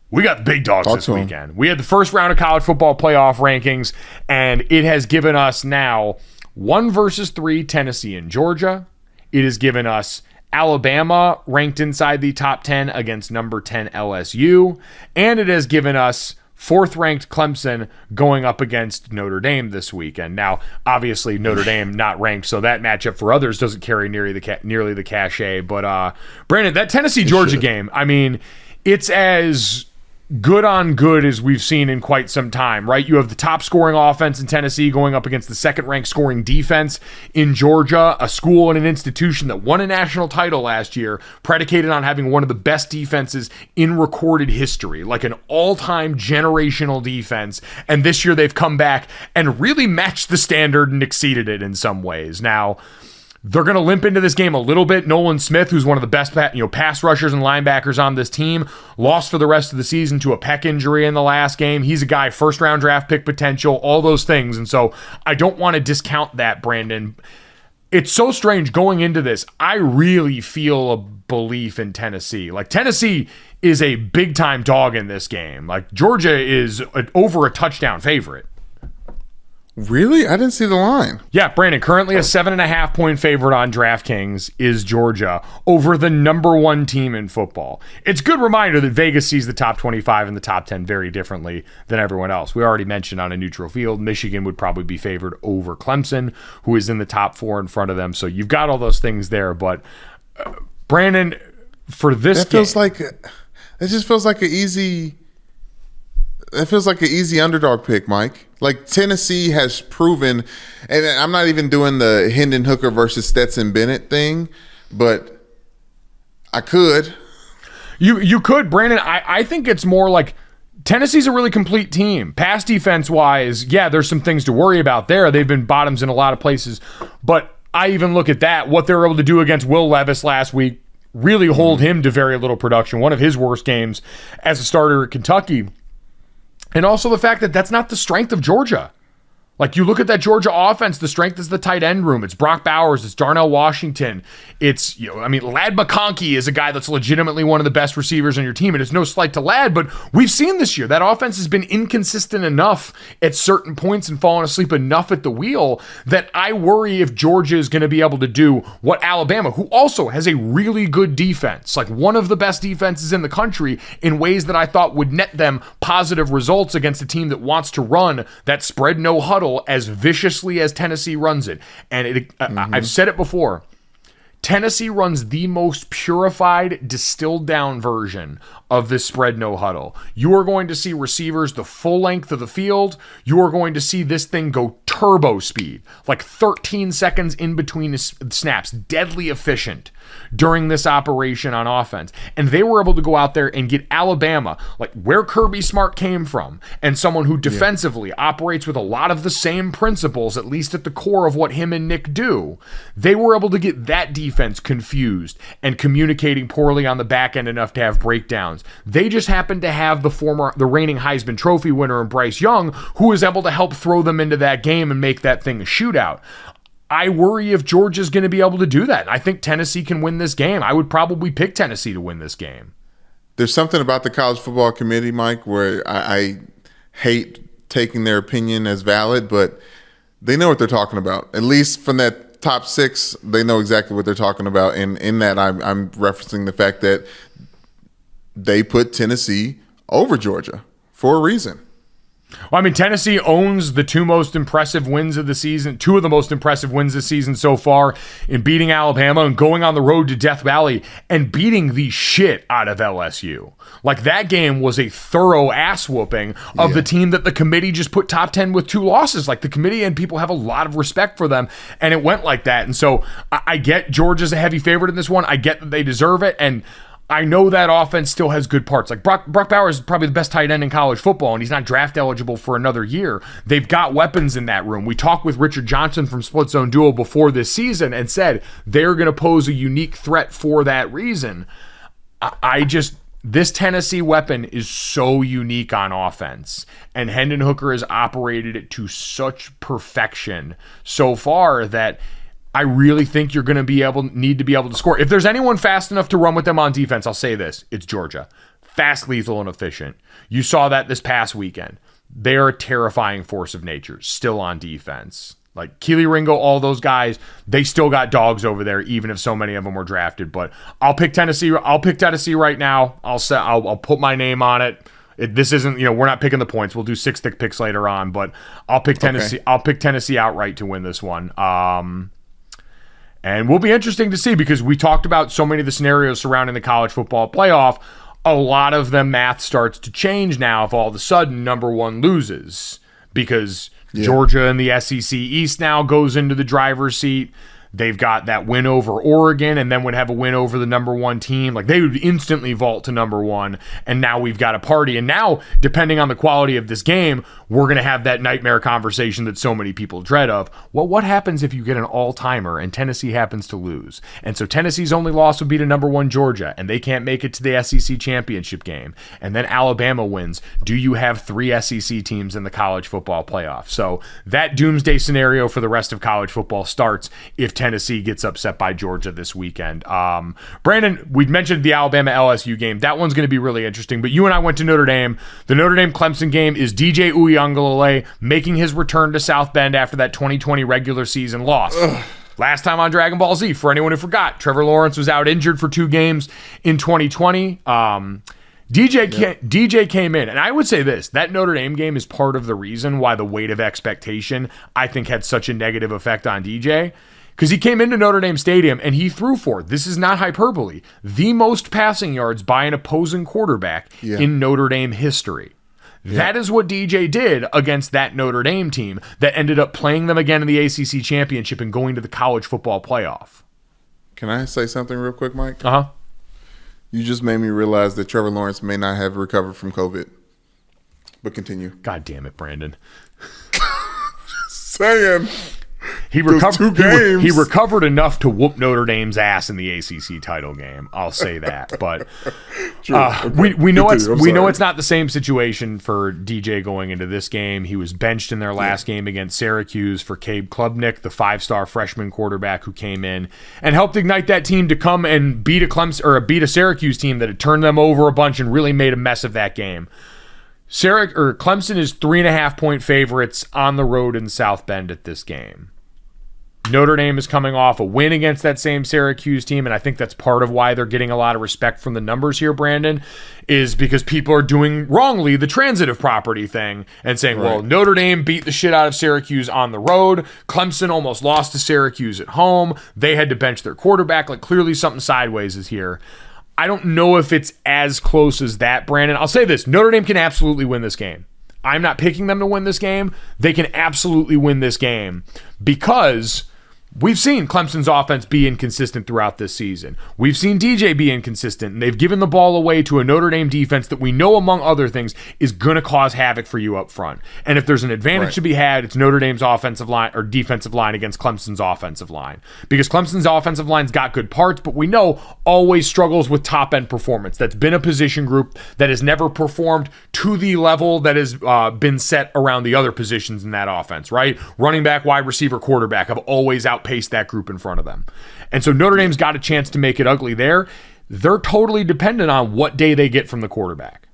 we got the big dogs this weekend. We had the first round of college football playoff rankings, and it has given us now 1 versus 3 Tennessee and Georgia. It has given us Alabama ranked inside the top 10 against number 10 LSU, and it has given us 4th-ranked Clemson going up against Notre Dame this weekend. Now, obviously, Notre Dame not ranked, so that matchup for others doesn't carry nearly the cachet. But, Brandon, that Tennessee-Georgia game, I mean, it's as good on good as we've seen in quite some time, right? You have the top scoring offense in Tennessee going up against the 2nd-ranked scoring defense in Georgia, a school and an institution that won a national title last year, predicated on having one of the best defenses in recorded history, like an all-time generational defense. And this year they've come back and really matched the standard and exceeded it in some ways. Now, they're going to limp into this game a little bit. Nolan Smith, who's one of the best pass rushers and linebackers on this team, lost for the rest of the season to a pec injury in the last game. He's a guy, 1st-round draft pick potential, all those things. And so I don't want to discount that, Brandon. It's so strange going into this. I really feel a belief in Tennessee. Tennessee is a big-time dog in this game. Georgia is over a touchdown favorite. Really? I didn't see the line. Yeah, Brandon, currently a 7.5-point favorite on DraftKings is Georgia over the number 1 team in football. It's a good reminder that Vegas sees the top 25 and the top 10 very differently than everyone else. We already mentioned on a neutral field, Michigan would probably be favored over Clemson, who is in the top 4 in front of them. So you've got all those things there. But Brandon, for this game, it just feels like an easy. It feels like an easy underdog pick, Mike. Tennessee has proven, and I'm not even doing the Hendon Hooker versus Stetson Bennett thing, but I could. You could, Brandon. I think it's more like Tennessee's a really complete team. Pass defense-wise, yeah, there's some things to worry about there. They've been bottoms in a lot of places, but I even look at that, what they were able to do against Will Levis last week, really hold him to very little production. One of his worst games as a starter at Kentucky. And also the fact that that's not the strength of Georgia. You look at that Georgia offense, the strength is the tight end room. It's Brock Bowers. It's Darnell Washington. It's, Ladd McConkey is a guy that's legitimately one of the best receivers on your team. And it's no slight to Ladd, but we've seen this year that offense has been inconsistent enough at certain points and fallen asleep enough at the wheel that I worry if Georgia is going to be able to do what Alabama, who also has a really good defense, one of the best defenses in the country, in ways that I thought would net them positive results against a team that wants to run that spread no huddle as viciously as Tennessee runs it. And I've said it before. Tennessee runs the most purified, distilled down version of this spread no huddle. You are going to see receivers the full length of the field. You are going to see this thing go turbo speed, 13 seconds in between snaps, deadly efficient during this operation on offense. And they were able to go out there and get Alabama, where Kirby Smart came from, and someone who defensively operates with a lot of the same principles, at least at the core of what him and Nick do. They were able to get that defense confused and communicating poorly on the back end enough to have breakdowns. They just happened to have the reigning Heisman Trophy winner in Bryce Young, who was able to help throw them into that game and make that thing a shootout. I worry if Georgia's going to be able to do that. I think Tennessee can win this game. I would probably pick Tennessee to win this game. There's something about the college football committee, Mike, where I hate taking their opinion as valid, but they know what they're talking about, at least from that top 6, they know exactly what they're talking about. And in that, I'm referencing the fact that they put Tennessee over Georgia for a reason. Well, I mean, Tennessee owns the 2 most impressive wins of the season, 2 of the most impressive wins this season so far, in beating Alabama and going on the road to Death Valley and beating the shit out of LSU. Like, that game was a thorough ass whooping of the team that the committee just put top 10 with 2 losses. Like, the committee and people have a lot of respect for them, and it went like that. And so I get Georgia's a heavy favorite in this one. I get that they deserve it, and I know that offense still has good parts. Like Brock Bowers is probably the best tight end in college football, and he's not draft eligible for another year. They've got weapons in that room. We talked with Richard Johnson from Split Zone Duo before this season and said they're going to pose a unique threat for that reason. This Tennessee weapon is so unique on offense, and Hendon Hooker has operated it to such perfection so far that I really think you're going to need to be able to score. If there's anyone fast enough to run with them on defense, I'll say this: it's Georgia. Fast, lethal, and efficient. You saw that this past weekend. They are a terrifying force of nature, still on defense. Like Keely Ringo, all those guys, they still got dogs over there, even if so many of them were drafted. But I'll pick Tennessee. I'll pick Tennessee right now. I'll put my name on it. This isn't, we're not picking the points. We'll do 6 thick picks later on, but I'll pick Tennessee. Okay. I'll pick Tennessee outright to win this one. And will be interesting to see, because we talked about so many of the scenarios surrounding the college football playoff. A lot of the math starts to change now if all of a sudden number 1 loses, because Georgia in the SEC East now goes into the driver's seat. They've got that win over Oregon, and then would have a win over the number 1 team. Like, they would instantly vault to number 1, and now we've got a party. And now, depending on the quality of this game, we're going to have that nightmare conversation that so many people dread of. Well, what happens if you get an all-timer and Tennessee happens to lose? And so Tennessee's only loss would be to number 1 Georgia, and they can't make it to the SEC championship game. And then Alabama wins. Do you have 3 SEC teams in the college football playoff? So that doomsday scenario for the rest of college football starts if Tennessee gets upset by Georgia this weekend. Brandon, we mentioned the Alabama LSU game. That one's going to be really interesting, but you and I went to Notre Dame. The Notre Dame Clemson game is DJ Uiagalelei making his return to South Bend after that 2020 regular season loss. Last time on Dragon Ball Z, for anyone who forgot, Trevor Lawrence was out injured for 2 games in 2020. DJ came in, and I would say this: that Notre Dame game is part of the reason why the weight of expectation, I think, had such a negative effect on DJ. Because he came into Notre Dame Stadium and he threw for, this is not hyperbole, the most passing yards by an opposing quarterback in Notre Dame history. That is what DJ did against that Notre Dame team that ended up playing them again in the ACC championship and going to the college football playoff. Can I say something real quick, Mike? Uh-huh. You just made me realize that Trevor Lawrence may not have recovered from COVID. But continue. God damn it, Brandon. Saying. He recovered enough to whoop Notre Dame's ass in the ACC title game. I'll say that, but we know it's not the same situation for DJ going into this game. He was benched in their last game against Syracuse for Cade Klubnik, the 5-star freshman quarterback who came in and helped ignite that team to come and beat a Syracuse team that had turned them over a bunch and really made a mess of that game. Clemson is 3.5-point favorites on the road in South Bend at this game. Notre Dame is coming off a win against that same Syracuse team, and I think that's part of why they're getting a lot of respect from the numbers here, Brandon, is because people are doing wrongly the transitive property thing and saying, well, Notre Dame beat the shit out of Syracuse on the road. Clemson almost lost to Syracuse at home. They had to bench their quarterback. Like, clearly something sideways is here. I don't know if it's as close as that, Brandon. I'll say this. Notre Dame can absolutely win this game. I'm not picking them to win this game. They can absolutely win this game because we've seen Clemson's offense be inconsistent throughout this season. We've seen DJ be inconsistent, and they've given the ball away to a Notre Dame defense that we know, among other things, is going to cause havoc for you up front. And if there's an advantage to be had, it's Notre Dame's offensive line or defensive line against Clemson's offensive line. Because Clemson's offensive line's got good parts, but we know always struggles with top-end performance. That's been a position group that has never performed to the level that has been set around the other positions in that offense, right? Running back, wide receiver, quarterback have always outpaced that group in front of them. And so Notre Dame's got a chance to make it ugly there. They're totally dependent on what day they get from the quarterback.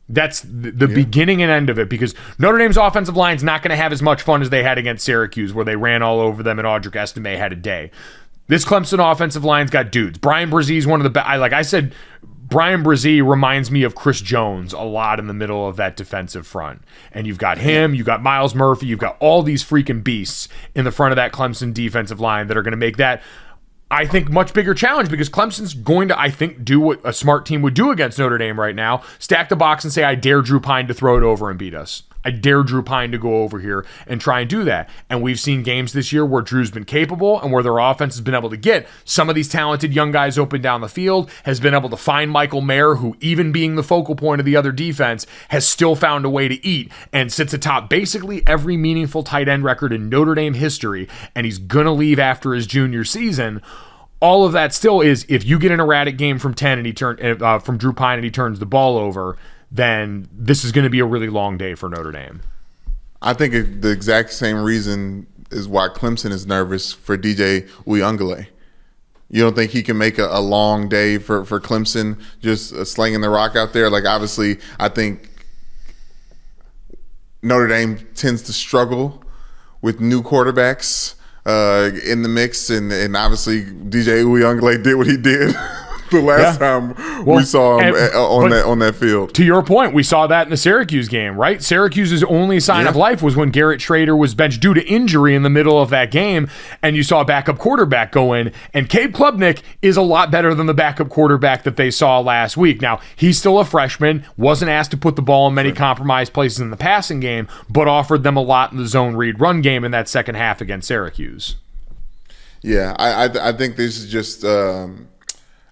That's the beginning and end of it, because Notre Dame's offensive line's not going to have as much fun as they had against Syracuse, where they ran all over them and Audric Estime had a day. This Clemson offensive line's got dudes. Brian Brazee's one of the best. Like I said, Brian Brazee reminds me of Chris Jones a lot in the middle of that defensive front. And you've got him, you've got Miles Murphy, you've got all these freaking beasts in the front of that Clemson defensive line that are going to make that, I think, much bigger challenge, because Clemson's going to, I think, do what a smart team would do against Notre Dame right now: stack the box and say, I dare Drew Pine to throw it over and beat us. I dare Drew Pine to go over here and try and do that. And we've seen games this year where Drew's been capable and where their offense has been able to get some of these talented young guys open down the field, has been able to find Michael Mayer, who, even being the focal point of the other defense, has still found a way to eat and sits atop basically every meaningful tight end record in Notre Dame history. And he's going to leave after his junior season. All of that still is, if you get an erratic game from 10 and he from Drew Pine and he turns the ball over, then this is going to be a really long day for Notre Dame. I think the exact same reason is why Clemson is nervous for DJ Uyunglele. You don't think he can make a long day for Clemson, just slinging the rock out there? Like, obviously, I think Notre Dame tends to struggle with new quarterbacks in the mix, and obviously DJ Uyunglele did what he did the last time we saw him on that field. To your point, we saw that in the Syracuse game, right? Syracuse's only sign of life was when Garrett Schrader was benched due to injury in the middle of that game, and you saw a backup quarterback go in, and Cade Klubnik is a lot better than the backup quarterback that they saw last week. Now, he's still a freshman, wasn't asked to put the ball in many compromised places in the passing game, but offered them a lot in the zone read run game in that second half against Syracuse. Yeah, I think this is just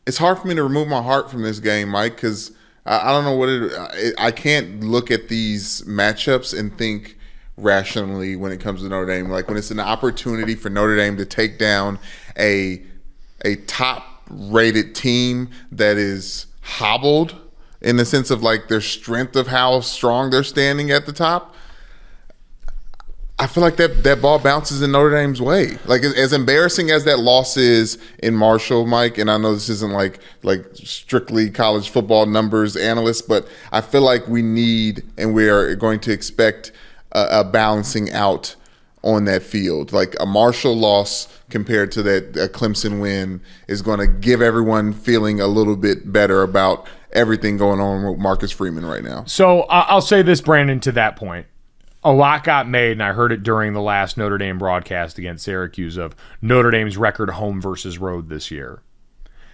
it's hard for me to remove my heart from this game, Mike, because I don't know what I can't look at these matchups and think rationally when it comes to Notre Dame. Like, when it's an opportunity for Notre Dame to take down a top-rated team that is hobbled in the sense of, like, their strength of how strong they're standing at the top, I feel like that ball bounces in Notre Dame's way. Like, as embarrassing as that loss is in Marshall, Mike, and I know this isn't like strictly college football numbers analyst, but I feel like we need, and we are going to expect a balancing out on that field. Like, a Marshall loss compared to that Clemson win is going to give everyone feeling a little bit better about everything going on with Marcus Freeman right now. So I'll say this, Brandon, to that point. A lot got made, and I heard it during the last Notre Dame broadcast against Syracuse, of Notre Dame's record home versus road this year.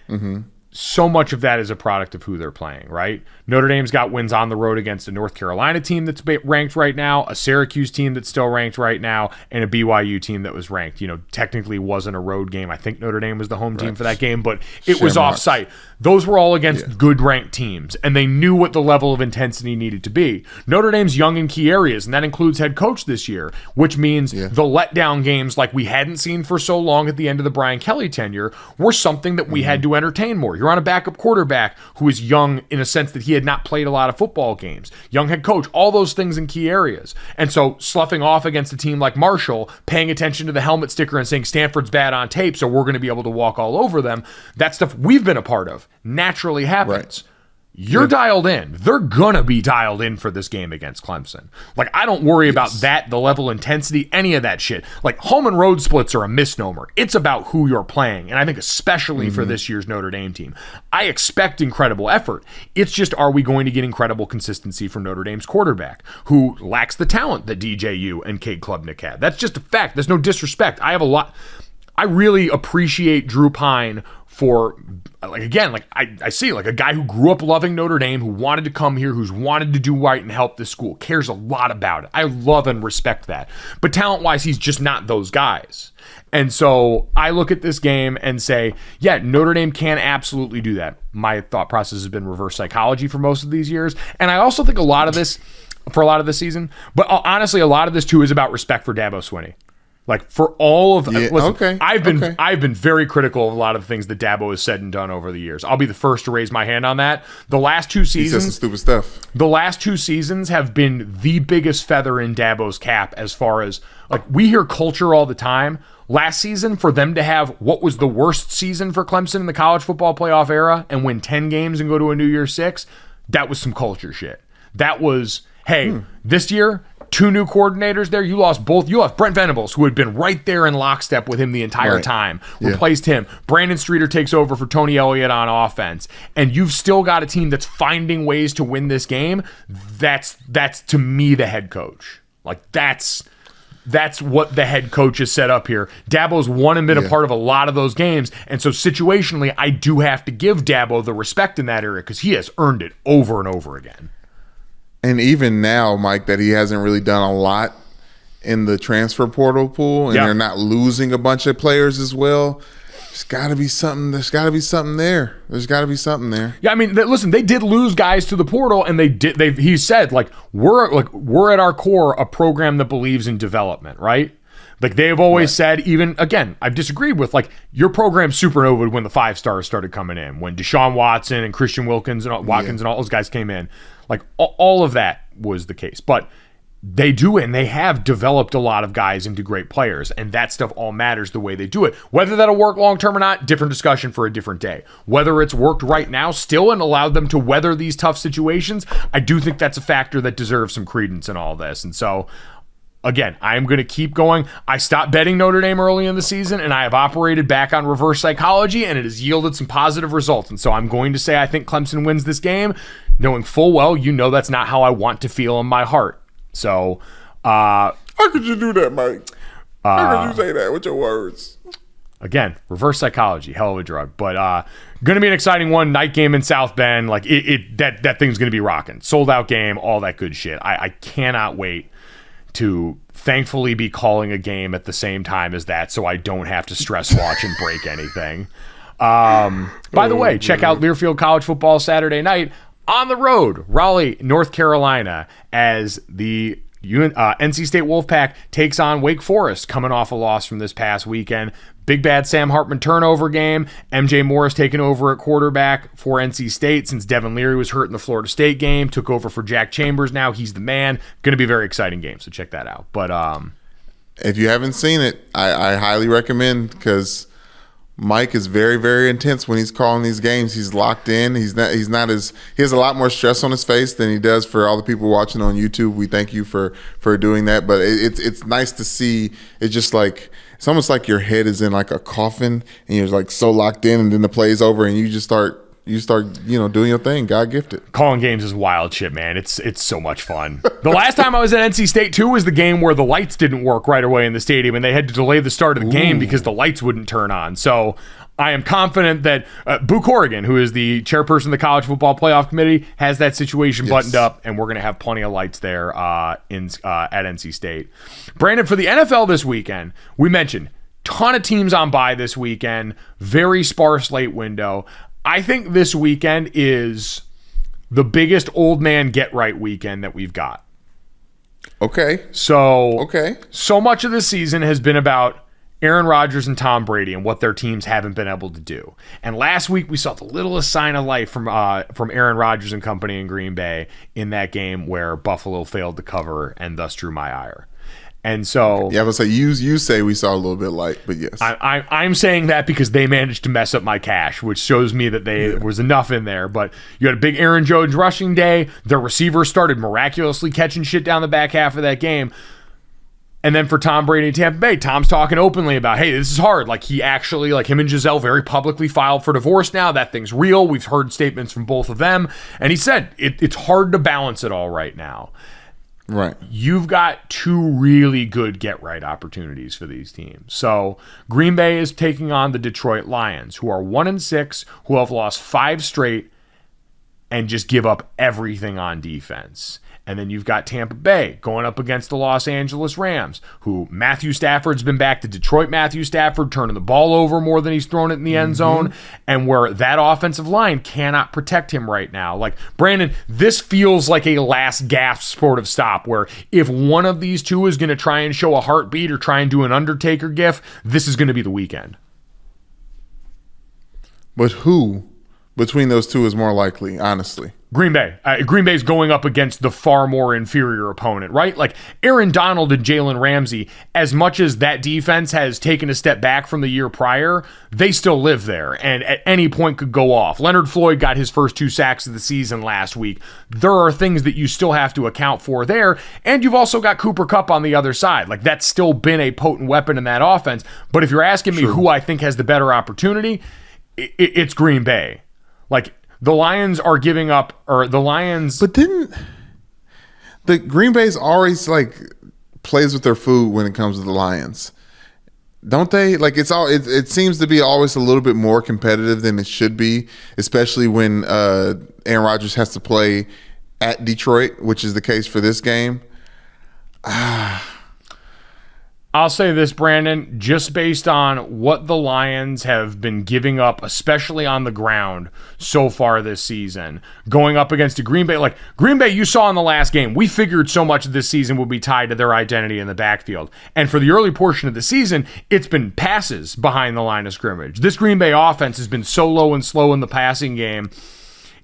Mm-hmm. So much of that is a product of who they're playing, right? Notre Dame's got wins on the road against a North Carolina team that's ranked right now, a Syracuse team that's still ranked right now, and a BYU team that was ranked. Technically wasn't a road game. I think Notre Dame was the home team for that game, but it was off-site. Those were all against good ranked teams, and they knew what the level of intensity needed to be. Notre Dame's young in key areas, and that includes head coach this year, which means the letdown games like we hadn't seen for so long at the end of the Brian Kelly tenure were something that we had to entertain more. You're on a backup quarterback who is young in a sense that he had not played a lot of football games. Young head coach, all those things in key areas. And so sloughing off against a team like Marshall, paying attention to the helmet sticker and saying Stanford's bad on tape, so we're going to be able to walk all over them, that stuff we've been a part of naturally happens. Right. You're dialed in. They're going to be dialed in for this game against Clemson. Like, I don't worry about that, the level of intensity, any of that shit. Like, home and road splits are a misnomer. It's about who you're playing. And I think especially for this year's Notre Dame team, I expect incredible effort. It's just, are we going to get incredible consistency from Notre Dame's quarterback, who lacks the talent that DJU and Cade Klubnik had? That's just a fact. There's no disrespect. I really appreciate Drew Pine for, I see, like, a guy who grew up loving Notre Dame, who wanted to come here, who's wanted to do right and help this school, cares a lot about it. I love and respect that. But talent-wise, he's just not those guys. And so I look at this game and say, yeah, Notre Dame can absolutely do that. My thought process has been reverse psychology for most of these years. And I also think a lot of this season, but honestly, a lot of this too is about respect for Dabo Swinney. Like, for all of I've been very critical of a lot of the things that Dabo has said and done over the years. I'll be the first to raise my hand on that. The last two seasons, he says some stupid stuff. The last two seasons have been the biggest feather in Dabo's cap as far as, like, we hear culture all the time. Last season, for them to have what was the worst season for Clemson in the college football playoff era and win 10 games and go to a New Year's 6, that was some culture shit. That was, hey, this year, 2 new coordinators there. You lost Brent Venables, who had been right there in lockstep with him the entire time. Replaced him. Brandon Streeter takes over for Tony Elliott on offense. And you've still got a team that's finding ways to win this game. That's to me the head coach. Like, that's what the head coach has set up here. Dabo's won and been a part of a lot of those games. And so situationally, I do have to give Dabo the respect in that area because he has earned it over and over again. And even now, Mike, that he hasn't really done a lot in the transfer portal pool, and they're not losing a bunch of players as well. There's got to be something. There's got to be something there. There's got to be something there. Yeah, I mean, listen, they did lose guys to the portal, and he said, we're at our core a program that believes in development, right? Like they've always said, even again, I've disagreed with your program supernovaed when the 5 stars started coming in, when Deshaun Watson and Christian Watkins and all those guys came in. Like all of that was the case, but they do, and they have developed a lot of guys into great players, and that stuff all matters the way they do it. Whether that'll work long term or not, different discussion for a different day. Whether it's worked right now still and allowed them to weather these tough situations, I do think that's a factor that deserves some credence in all this. And so, again, I am going to keep going. I stopped betting Notre Dame early in the season, and I have operated back on reverse psychology, and it has yielded some positive results. And so I'm going to say I think Clemson wins this game, knowing full well that's not how I want to feel in my heart. So, how could you do that, Mike? How could you say that with your words? Again, reverse psychology, hell of a drug. But going to be an exciting one. Night game in South Bend. Like that thing's going to be rocking. Sold out game, all that good shit. I cannot wait to thankfully be calling a game at the same time as that, so I don't have to stress watch and break anything. By the way, check out Learfield College Football Saturday night. On the road, Raleigh, North Carolina, as the NC State Wolfpack takes on Wake Forest, coming off a loss from this past weekend. Big bad Sam Hartman turnover game. MJ Morris taking over at quarterback for NC State since Devin Leary was hurt in the Florida State game. Took over for Jack Chambers. Now he's the man. Going to be a very exciting game, so check that out. But if you haven't seen it, I highly recommend, because Mike is very, very intense when he's calling these games. He's locked in. He has a lot more stress on his face than he does for all the people watching on YouTube. We thank you for doing that. But it's nice to see. It's just like, it's almost like your head is in like a coffin and you're like so locked in, and then the play's over and you start doing your thing. God gifted. Calling games is wild shit, man. It's so much fun. The last time I was at NC State too was the game where the lights didn't work right away in the stadium and they had to delay the start of the game because the lights wouldn't turn on. So I am confident that Boo Corrigan, who is the chairperson of the College Football Playoff Committee, has that situation buttoned up, and we're going to have plenty of lights there at NC State. Brandon, for the NFL this weekend, we mentioned ton of teams on bye this weekend, very sparse late window. I think this weekend is the biggest old man get right weekend that we've got. Okay. So much of this season has been about Aaron Rodgers and Tom Brady and what their teams haven't been able to do. And last week we saw the littlest sign of life from Aaron Rodgers and company in Green Bay in that game where Buffalo failed to cover and thus drew my ire. And so, yeah, but so you say we saw a little bit light, but yes, I'm saying that because they managed to mess up my cash, which shows me that there was enough in there. But you had a big Aaron Jones rushing day. Their receivers started miraculously catching shit down the back half of that game. And then for Tom Brady and Tampa Bay, Tom's talking openly about, hey, this is hard. Like he actually, like him and Giselle very publicly filed for divorce now. That thing's real. We've heard statements from both of them. And he said it's hard to balance it all right now. Right. You've got 2 really good get-right opportunities for these teams. So Green Bay is taking on the Detroit Lions, who are 1-6, who have lost 5 straight and just give up everything on defense. And then you've got Tampa Bay going up against the Los Angeles Rams, who Matthew Stafford's been back to Detroit Matthew Stafford, turning the ball over more than he's thrown it in the end zone, and where that offensive line cannot protect him right now. Like, Brandon, this feels like a last gasp sort of stop, where if one of these two is going to try and show a heartbeat or try and do an Undertaker gif, this is going to be the weekend. But who between those two is more likely, honestly? Green Bay. Green Bay's going up against the far more inferior opponent, right? Like Aaron Donald and Jalen Ramsey, as much as that defense has taken a step back from the year prior, they still live there and at any point could go off. Leonard Floyd got his first 2 sacks of the season last week. There are things that you still have to account for there. And you've also got Cooper Kupp on the other side. Like that's still been a potent weapon in that offense. But if you're asking me who I think has the better opportunity, it's Green Bay. Like, the Lions are giving up, or the Lions. But didn't the Green Bay's always like plays with their food when it comes to the Lions, don't they? Like it seems to be always a little bit more competitive than it should be, especially when Aaron Rodgers has to play at Detroit, which is the case for this game. I'll say this, Brandon, just based on what the Lions have been giving up, especially on the ground so far this season, going up against a Green Bay. Like, Green Bay, you saw in the last game, we figured so much of this season would be tied to their identity in the backfield. And for the early portion of the season, it's been passes behind the line of scrimmage. This Green Bay offense has been so low and slow in the passing game.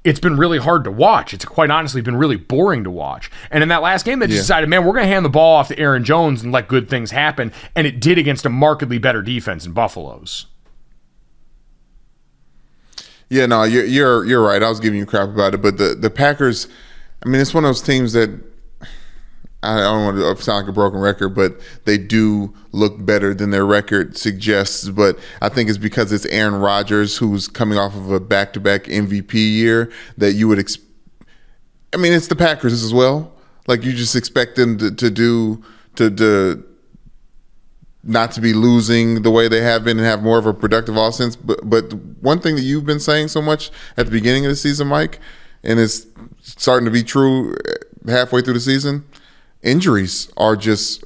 It's been really hard to watch. It's quite honestly been really boring to watch. And in that last game, they just decided, man, we're going to hand the ball off to Aaron Jones and let good things happen. And it did against a markedly better defense in Buffalo's. Yeah, no, you're right. I was giving you crap about it, but the Packers, I mean, it's one of those teams that I don't want to sound like a broken record, but they do look better than their record suggests. But I think it's because it's Aaron Rodgers, who's coming off of a back-to-back MVP year, that you would I mean, it's the Packers as well. Like, you just expect them to not to be losing the way they have been and have more of a productive offense. But one thing that you've been saying so much at the beginning of the season, Mike, and it's starting to be true halfway through the season, injuries are just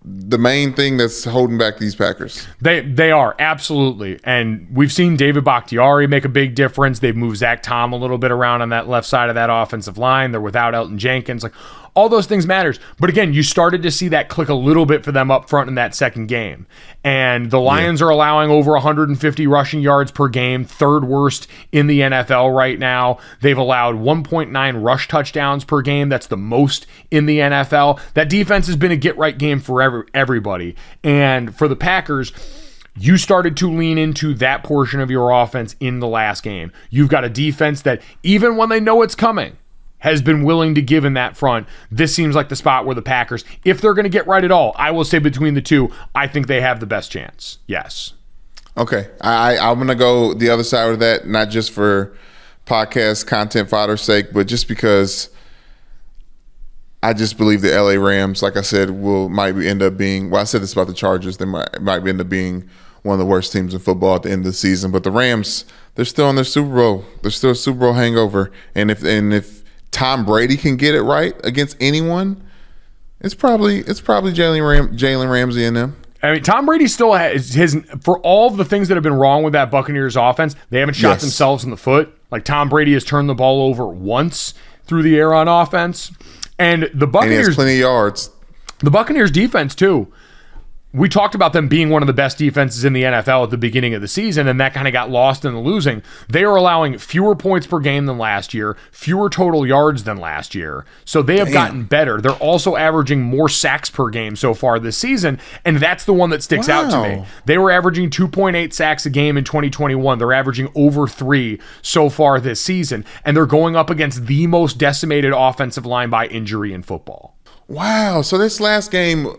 the main thing that's holding back these Packers. They are, absolutely. And we've seen David Bakhtiari make a big difference. They've moved Zach Tom a little bit around on that left side of that offensive line. They're without Elton Jenkins. Like, all those things matters. But again, you started to see that click a little bit for them up front in that second game. And the Lions are allowing over 150 rushing yards per game, third worst in the NFL right now. They've allowed 1.9 rush touchdowns per game. That's the most in the NFL. That defense has been a get-right game for everybody. And for the Packers, you started to lean into that portion of your offense in the last game. You've got a defense that, even when they know it's coming, has been willing to give in that front. This seems like the spot where the Packers, if they're going to get right at all, I will say between the two, I think they have the best chance. Yes. Okay. I'm going to go the other side of that, not just for podcast content fodder's sake, but just because I just believe the LA Rams, like I said, might end up being, well, I said this about the Chargers, they might end up being one of the worst teams in football at the end of the season. But the Rams, they're still in their Super Bowl. They're still a Super Bowl hangover. And if Tom Brady can get it right against anyone, it's probably Jalen Ramsey and them. I mean, Tom Brady still has for all of the things that have been wrong with that Buccaneers offense, they haven't shot themselves in the foot. Like, Tom Brady has turned the ball over once through the air on offense. And the Buccaneers, and he has plenty of yards. The Buccaneers defense too. We talked about them being one of the best defenses in the NFL at the beginning of the season, and that kind of got lost in the losing. They are allowing fewer points per game than last year, fewer total yards than last year. So they have gotten better. They're also averaging more sacks per game so far this season, and that's the one that sticks out to me. They were averaging 2.8 sacks a game in 2021. They're averaging over 3 so far this season, and they're going up against the most decimated offensive line by injury in football. Wow. So this last game,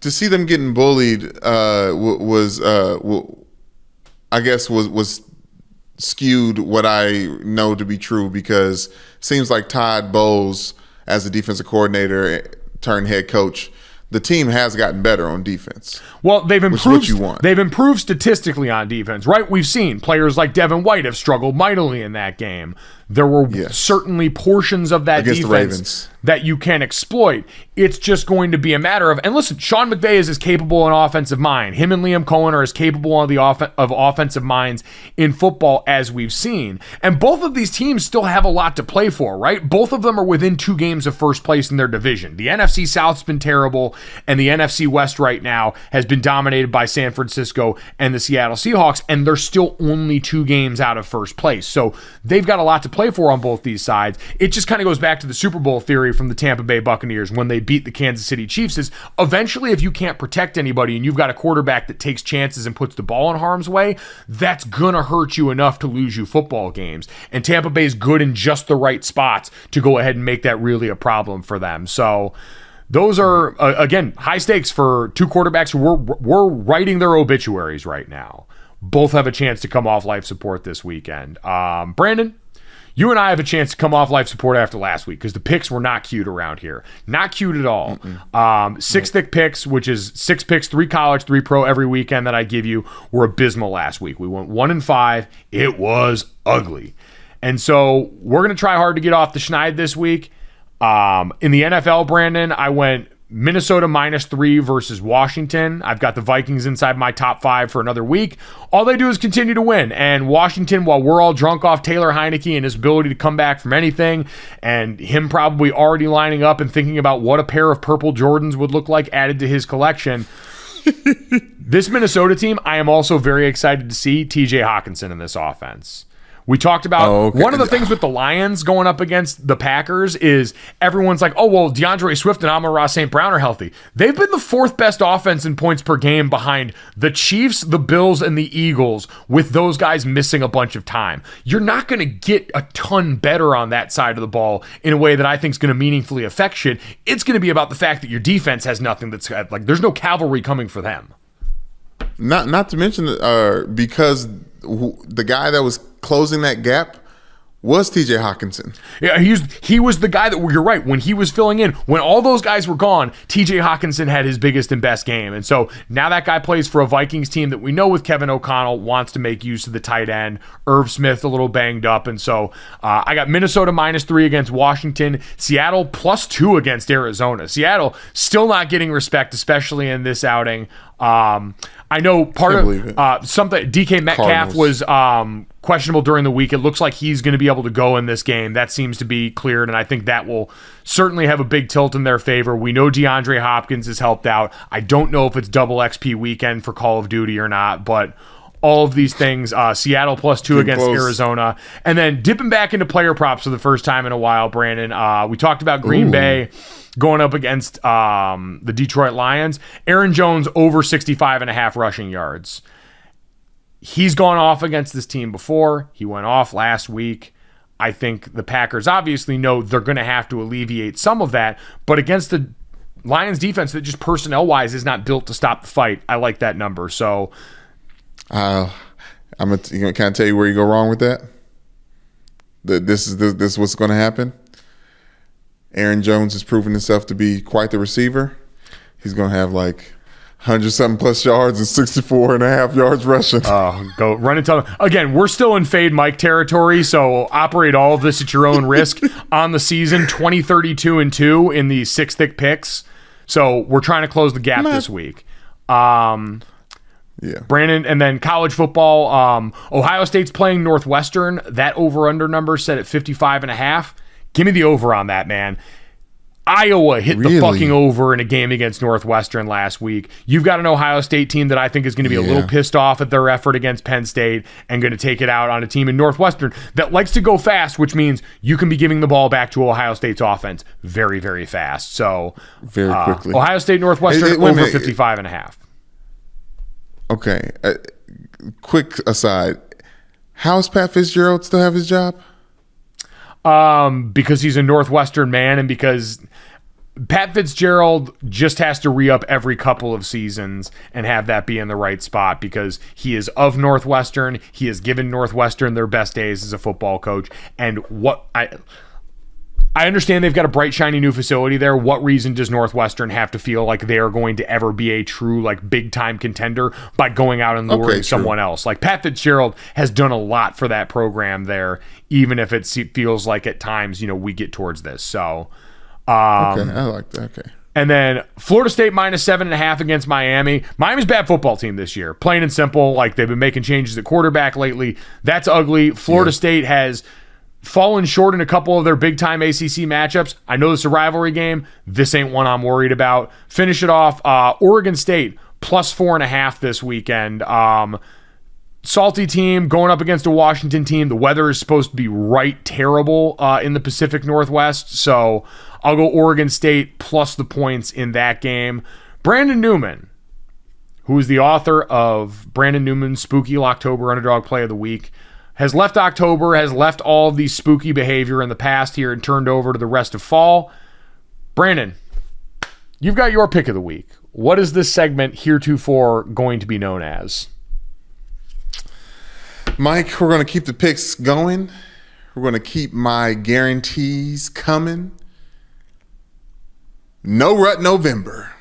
to see them getting bullied was skewed what I know to be true, because it seems like Todd Bowles, as a defensive coordinator turned head coach, the team has gotten better on defense. Well, they've improved. Which is what you want. They've improved statistically on defense, right? We've seen players like Devin White have struggled mightily in that game. There were certainly portions of that against defense that you can exploit. It's just going to be a matter of, and listen, Sean McVay is as capable an offensive mind. Him and Liam Cohen are as capable of offensive minds in football as we've seen. And both of these teams still have a lot to play for, right? Both of them are within 2 games of first place in their division. The NFC South's been terrible, and the NFC West right now has been dominated by San Francisco and the Seattle Seahawks, and they're still only 2 games out of first place. So they've got a lot to play play for on both these sides. It just kind of goes back to the Super Bowl theory from the Tampa Bay Buccaneers when they beat the Kansas City Chiefs is eventually if you can't protect anybody and you've got a quarterback that takes chances and puts the ball in harm's way, that's going to hurt you enough to lose you football games. And Tampa Bay's good in just the right spots to go ahead and make that really a problem for them. So those are, again, high stakes for two quarterbacks who we're writing their obituaries right now. Both have a chance to come off life support this weekend. Brandon, you and I have a chance to come off life support after last week because the picks were not cute around here. Not cute at all. Six thick picks, which is 6 picks, 3 college, 3 pro every weekend that I give you, were abysmal last week. We went 1-5. It was ugly. And so we're going to try hard to get off the schneid this week. In the NFL, Brandon, I went Minnesota -3 versus Washington. I've got the Vikings inside my top 5 for another week. All they do is continue to win. And Washington, while we're all drunk off Taylor Heineke and his ability to come back from anything, and him probably already lining up and thinking about what a pair of purple Jordans would look like added to his collection. This Minnesota team, I am also very excited to see TJ Hawkinson in this offense. We talked about one of the things with the Lions going up against the Packers is everyone's like, oh, well, DeAndre Swift and Amon-Ra St. Brown are healthy. They've been the 4th best offense in points per game behind the Chiefs, the Bills, and the Eagles with those guys missing a bunch of time. You're not going to get a ton better on that side of the ball in a way that I think is going to meaningfully affect shit. It's going to be about the fact that your defense has nothing that's like there's no cavalry coming for them. Not to mention because the guy that was closing that gap was TJ Hawkinson. Yeah, he was the guy that, you're right, when he was filling in, when all those guys were gone, TJ Hawkinson had his biggest and best game. And so now that guy plays for a Vikings team that we know with Kevin O'Connell wants to make use of the tight end. Irv Smith a little banged up. And so I got Minnesota -3 against Washington, Seattle +2 against Arizona. Seattle still not getting respect, especially in this outing. I know part of something DK Metcalf was questionable during the week. It looks like he's going to be able to go in this game. That seems to be cleared, and I think that will certainly have a big tilt in their favor. We know DeAndre Hopkins has helped out. I don't know if it's double XP weekend for Call of Duty or not, but all of these things, Seattle +2 against Arizona. And then dipping back into player props for the first time in a while, Brandon. We talked about Green Bay going up against the Detroit Lions. Aaron Jones over 65.5 rushing yards. He's gone off against this team before. He went off last week. I think the Packers obviously know they're going to have to alleviate some of that, but against the Lions defense that just personnel-wise is not built to stop the fight, I like that number. So can I tell you where you go wrong with that? This is what's going to happen. Aaron Jones has proven himself to be quite the receiver. He's going to have like 100-something plus yards and 64.5 yards rushing. Go run and tell them. Again, we're still in Fade Mike territory, so operate all of this at your own risk. On the season, 20-32-2 in the 6 thick picks. So we're trying to close the gap this week. Brandon, and then college football. Ohio State's playing Northwestern. That over-under number set at 55.5. Give me the over on that, man. Iowa hit the fucking over in a game against Northwestern last week. You've got an Ohio State team that I think is going to be a little pissed off at their effort against Penn State and going to take it out on a team in Northwestern that likes to go fast, which means you can be giving the ball back to Ohio State's offense very, very fast. So very quickly. Ohio State, Northwestern over 55.5. Okay. Quick aside. How does Pat Fitzgerald still have his job? Because he's a Northwestern man and because Pat Fitzgerald just has to re-up every couple of seasons and have that be in the right spot because he is of Northwestern. He has given Northwestern their best days as a football coach. And what I understand they've got a bright, shiny new facility there. What reason does Northwestern have to feel like they are going to ever be a true, like, big-time contender by going out and luring someone else? Like, Pat Fitzgerald has done a lot for that program there, even if it feels like at times, we get towards this. So, okay, I like that. Okay. And then Florida State -7.5 against Miami. Miami's a bad football team this year. Plain and simple. Like, they've been making changes at quarterback lately. That's ugly. Florida State has fallen short in a couple of their big-time ACC matchups. I know this is a rivalry game. This ain't one I'm worried about. Finish it off. Oregon State +4.5 this weekend. salty team going up against a Washington team. The weather is supposed to be right terrible in the Pacific Northwest, so I'll go Oregon State plus the points in that game. Brandon Newman, who is the author of Brandon Newman's Spooky Locktober Underdog Play of the Week, has left October, has left all of these spooky behavior in the past here and turned over to the rest of fall. Brandon, you've got your pick of the week. What is this segment heretofore going to be known as? Mike, we're going to keep the picks going. We're going to keep my guarantees coming. No Rut November.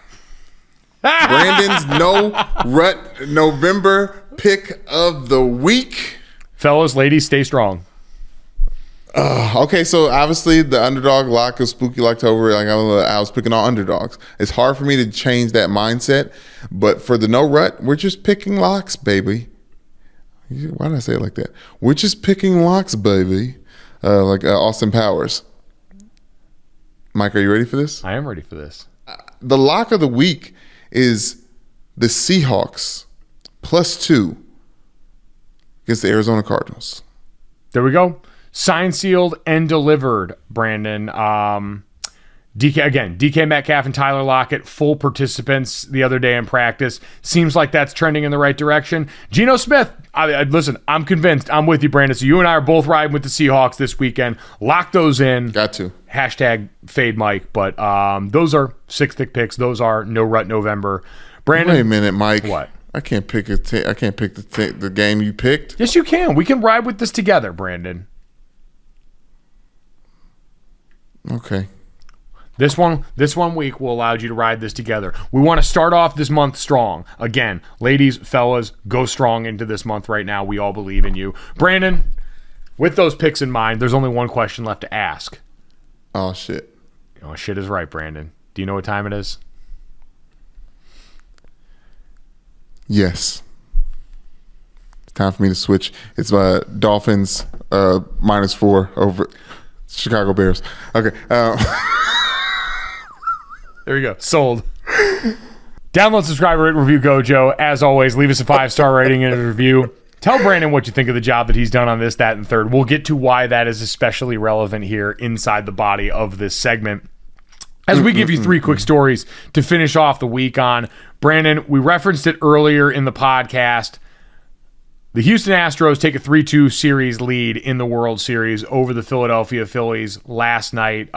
Brandon's No Rut November pick of the week. Fellas, ladies, stay strong. Okay, so obviously the underdog lock of Spooky Locktober, I was picking all underdogs. It's hard for me to change that mindset, but for the No Rut, we're just picking locks, baby. Why did I say it like that? We're just picking locks, baby. Like Austin Powers. Mike, are you ready for this? I am ready for this. The lock of the week is the Seahawks +2 against the Arizona Cardinals. There we go. Signed, sealed, and delivered, Brandon. DK Metcalf and Tyler Lockett, full participants the other day in practice. Seems like that's trending in the right direction. Geno Smith, listen, I'm convinced. I'm with you, Brandon. So you and I are both riding with the Seahawks this weekend. Lock those in. Got to. Hashtag fade Mike. But those are 6 thick picks. Those are No Rut November. Brandon. Wait a minute, Mike. What? I can't pick the game you picked. Yes, you can. We can ride with this together, Brandon. Okay. This one week will allow you to ride this together. We want to start off this month strong. Again, ladies, fellas, go strong into this month right now. We all believe in you. Brandon, with those picks in mind, there's only one question left to ask. Oh, shit. Oh, shit is right, Brandon. Do you know what time it is? Yes. It's time for me to switch. It's Dolphins -4 over Chicago Bears. Okay. There you go. Sold. Download, subscribe, rate, review GoJo. As always, leave us a 5-star rating and a review. Tell Brandon what you think of the job that he's done on this, that, and third. We'll get to why that is especially relevant here inside the body of this segment. As we give you 3 quick stories to finish off the week on. Brandon, we referenced it earlier in the podcast. The Houston Astros take a 3-2 series lead in the World Series over the Philadelphia Phillies last night.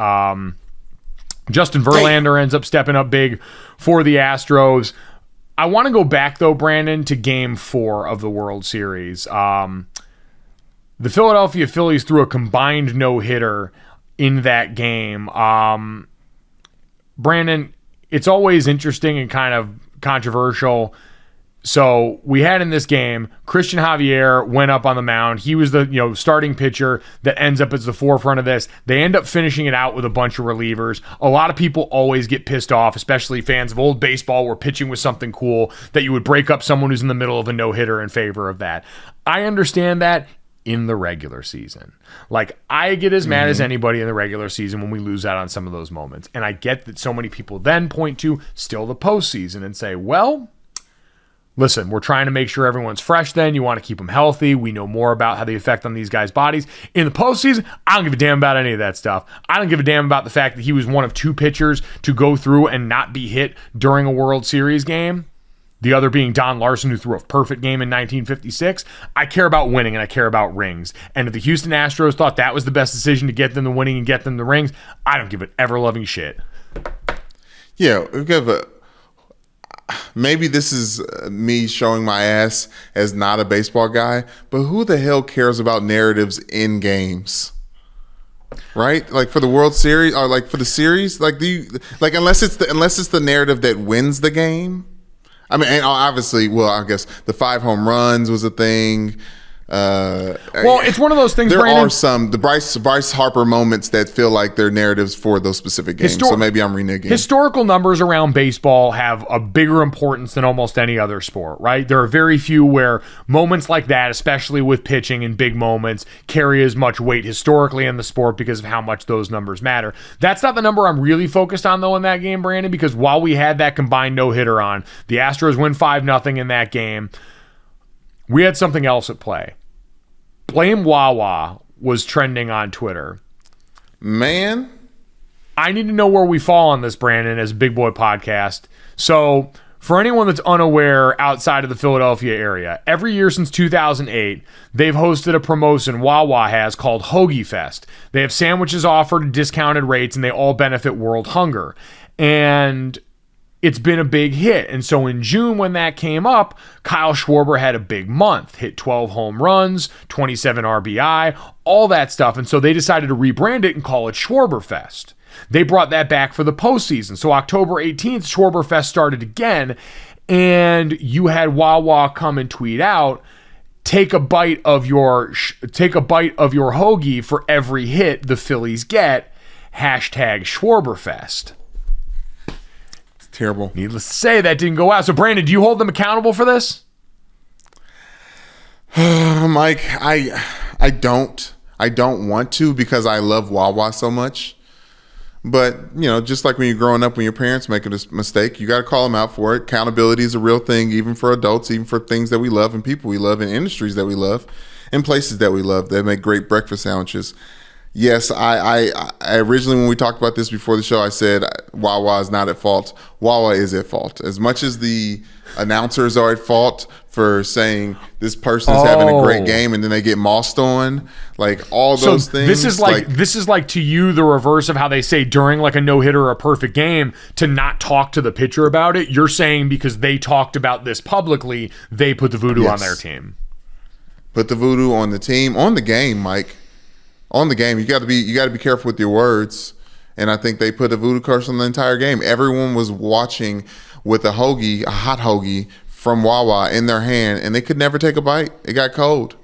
Justin Verlander ends up stepping up big for the Astros. I want to go back, though, Brandon, to Game 4 of the World Series. The Philadelphia Phillies threw a combined no-hitter in that game. Brandon, it's always interesting and kind of controversial. So we had in this game, Christian Javier went up on the mound. He was the starting pitcher that ends up as the forefront of this. They end up finishing it out with a bunch of relievers. A lot of people always get pissed off, especially fans of old baseball where pitching was something cool, that you would break up someone who's in the middle of a no-hitter in favor of that. I understand that in the regular season. Like, I get as mad as anybody in the regular season when we lose out on some of those moments. And I get that so many people then point to still the postseason and say, well, listen, we're trying to make sure everyone's fresh then. You want to keep them healthy. We know more about how they affect on these guys' bodies. In the postseason, I don't give a damn about any of that stuff. I don't give a damn about the fact that he was one of 2 pitchers to go through and not be hit during a World Series game. The other being Don Larson, who threw a perfect game in 1956. I care about winning, and I care about rings. And if the Houston Astros thought that was the best decision to get them the winning and get them the rings, I don't give an ever-loving shit. Yeah, we've got maybe this is me showing my ass as not a baseball guy, but who the hell cares about narratives in games? Right? Like for the World Series or like for the series, unless it's the narrative that wins the game. I mean, and obviously, well, I guess the 5 home runs was a thing. Well, it's one of those things, there Brandon. are some, the Bryce Harper moments that feel like they're narratives for those specific games. So maybe I'm reneging. Historical numbers around baseball have a bigger importance than almost any other sport, right? There are very few where moments like that, especially with pitching and big moments, carry as much weight historically in the sport because of how much those numbers matter. That's not the number I'm really focused on, though, in that game, Brandon, because while we had that combined no-hitter on, the Astros win 5-0 in that game. we had something else at play. Blame Wawa was trending on Twitter. Man, I need to know where we fall on this, Brandon, as a Big Boy Podcast. So, for anyone that's unaware outside of the Philadelphia area, every year since 2008, they've hosted a promotion Wawa has called Hoagie Fest. They have sandwiches offered at discounted rates, and they all benefit world hunger. And it's been a big hit. And so in June, when that came up, Kyle Schwarber had a big month, hit 12 home runs, 27 RBI, all that stuff. And so they decided to rebrand it and call it Schwarber Fest. They brought that back for the postseason. So October 18th, Schwarber Fest started again. And you had Wawa come and tweet out, take a bite of your hoagie for every hit the Phillies get, #SchwarberFest. Terrible. Needless to say, that didn't go out. So, Brandon, do you hold them accountable for this? Mike, I don't want to because I love Wawa so much. But, you know, just like when you're growing up, when your parents make a mistake, you got to call them out for it. Accountability is a real thing, even for adults, even for things that we love and people we love and industries that we love and places that we love that make great breakfast sandwiches. Yes, I originally, when we talked about this before the show, I said Wawa is not at fault. Wawa is at fault. As much as the announcers are at fault for saying this person is having a great game and then they get mossed on, like all those things. This is like to you the reverse of how they say during like a no-hitter or a perfect game to not talk to the pitcher about it. You're saying because they talked about this publicly, they put the voodoo on their team. Put the voodoo on the team, on the game, Mike. On the game, you got to be careful with your words, and I think they put a voodoo curse on the entire game. Everyone was watching with a hot hoagie from Wawa in their hand, and they could never take a bite. It got cold.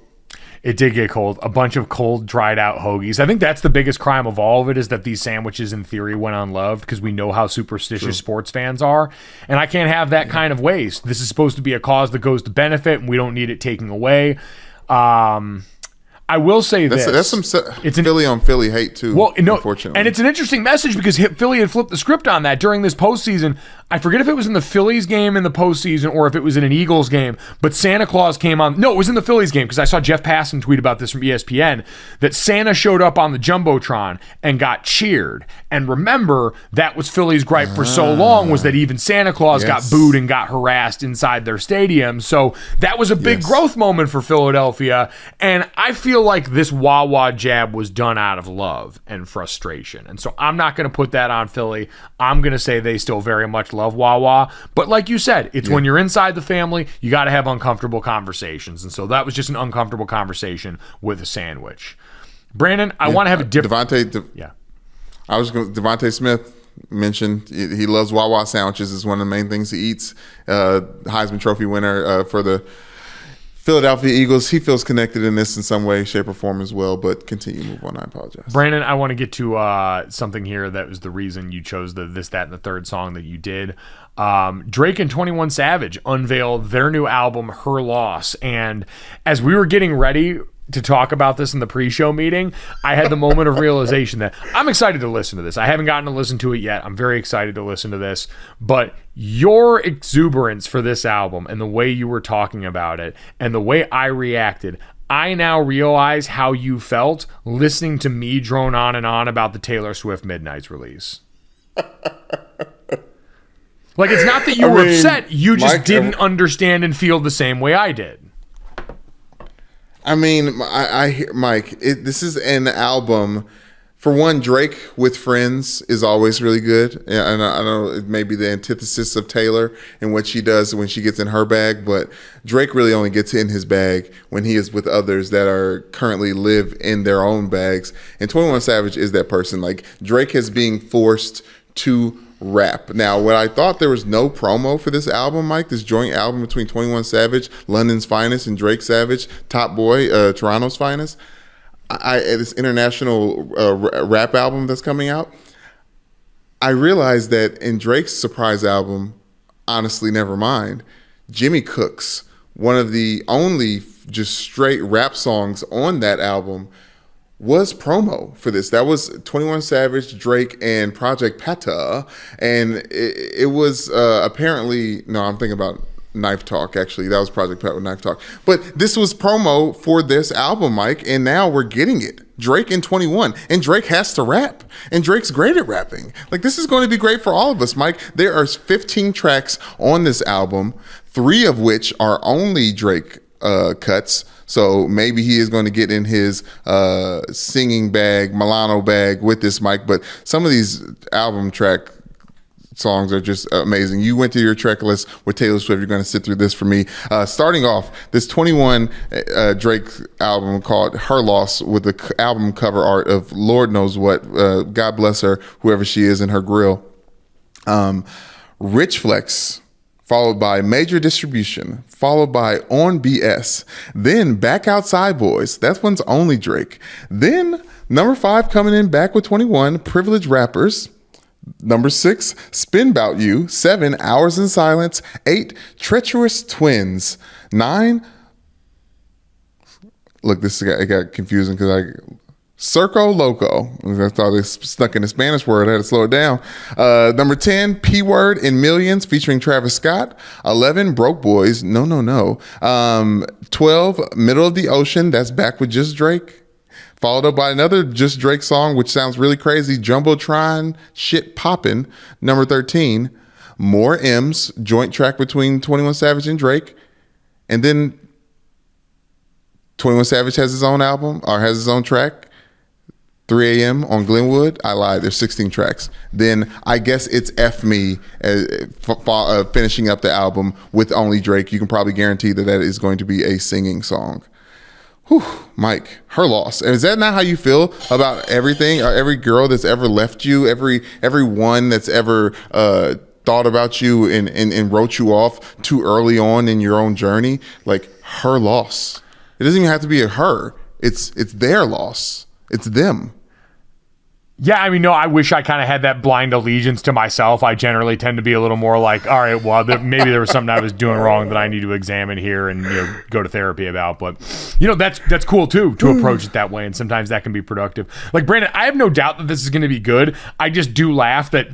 It did get cold. A bunch of cold, dried out hoagies. I think that's the biggest crime of all of it is that these sandwiches, in theory, went unloved because we know how superstitious sports fans are, and I can't have that kind of waste. This is supposed to be a cause that goes to benefit, and we don't need it taken away. I will say that's some Philly on Philly hate too. Well, no, unfortunately, and it's an interesting message because Philly had flipped the script on that during this postseason. I forget if it was in the Phillies game in the postseason or if it was in an Eagles game, but Santa Claus came on. No, it was in the Phillies game because I saw Jeff Passan tweet about this from ESPN that Santa showed up on the Jumbotron and got cheered. And remember, that was Philly's gripe for so long was that even Santa Claus got booed and got harassed inside their stadium. So that was a big growth moment for Philadelphia. And I feel like this Wawa jab was done out of love and frustration. And so I'm not going to put that on Philly. I'm going to say they still very much love Wawa. But like you said, it's when you're inside the family, you got to have uncomfortable conversations. And so that was just an uncomfortable conversation with a sandwich. Brandon, I want to have a different... Devontae Smith mentioned he loves Wawa sandwiches. Is one of the main things he eats. Heisman Trophy winner for the Philadelphia Eagles. He feels connected in this in some way, shape, or form as well. But continue, move on. I apologize. Brandon, I want to get to something here that was the reason you chose the This, That, and the Third song that you did. Drake and 21 Savage unveiled their new album, Her Loss. And as we were getting ready to talk about this in the pre-show meeting, I had the moment of realization that I'm excited to listen to this. I haven't gotten to listen to it yet. I'm very excited to listen to this. But your exuberance for this album and the way you were talking about it and the way I reacted, I now realize how you felt listening to me drone on and on about the Taylor Swift Midnight's release. Like, it's not that you were upset. You just didn't understand and feel the same way I did. I mean, Mike, this is an album. For one, Drake with Friends is always really good. And I know it may be the antithesis of Taylor and what she does when she gets in her bag, but Drake really only gets in his bag when he is with others that are currently live in their own bags. And 21 Savage is that person. Like, Drake is being forced to rap. Now, what I thought there was no promo for this album, Mike, this joint album between 21 Savage, London's finest, and Drake Savage, Top Boy, Toronto's finest, this international rap album that's coming out, I realized that in Drake's surprise album, Honestly Nevermind, Jimmy Cooks, one of the only just straight rap songs on that album, was promo for this. That was 21 Savage, Drake, and Project Pata. And it was apparently, no, I'm thinking about Knife Talk, actually. That was Project Pat with Knife Talk. But this was promo for this album, Mike, and now we're getting it. Drake in 21. And Drake has to rap. And Drake's great at rapping. Like, this is going to be great for all of us, Mike. There are 15 tracks on this album, 3 of which are only Drake cuts. So maybe he is going to get in his singing bag, Milano bag with this, Mike. But some of these album track songs are just amazing. You went to your track list with Taylor Swift. You're going to sit through this for me. Starting off, this 21 Drake album called Her Loss with the album cover art of Lord knows what. God bless her, whoever she is in her grill. Rich Flex, followed by Major Distribution, followed by On BS. Then Back Outside Boys. That one's only Drake. Then number 5 coming in back with 21, Privileged Rappers. Number 6, Spin Bout You. 7, Hours in Silence. 8, Treacherous Twins. 9, look, it got confusing because Circo Loco. I thought it stuck in the Spanish word. I had to slow it down. Number 10, P Word in Millions featuring Travis Scott. 11, Broke Boys. No. 12, Middle of the Ocean. That's back with just Drake. Followed up by another Just Drake song, which sounds really crazy, Jumbotron Shit Poppin'. Number 13, More M's, joint track between 21 Savage and Drake. And then 21 Savage has his own album, or has his own track, 3 a.m. on Glenwood. I lied, there's 16 tracks. Then I guess it's F Me finishing up the album with only Drake. You can probably guarantee that is going to be a singing song. Whew, Mike, Her Loss. Is that not how you feel about everything? Every girl that's ever left you, every one that's ever thought about you and wrote you off too early on in your own journey? Like, her loss. It doesn't even have to be a her. It's their loss. It's them. Yeah, I mean, no, I wish I kind of had that blind allegiance to myself. I generally tend to be a little more like, all right, well, maybe there was something I was doing wrong that I need to examine here and go to therapy about. But, that's cool, too, to approach it that way. And sometimes that can be productive. Like, Brandon, I have no doubt that this is going to be good. I just do laugh that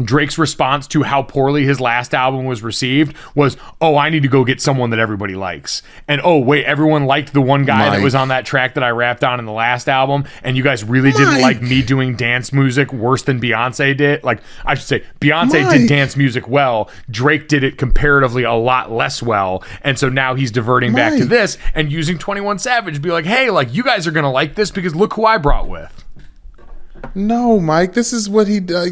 Drake's response to how poorly his last album was received was, oh, I need to go get someone that everybody likes. And, oh, wait, everyone liked the one guy that was on that track that I rapped on in the last album, and you guys really didn't like me doing dance music worse than Beyonce did? Like, I should say, Beyonce did dance music well. Drake did it comparatively a lot less well. And so now he's diverting back to this and using 21 Savage to be like, hey, like, you guys are going to like this because look who I brought with. No, Mike, this is what he does.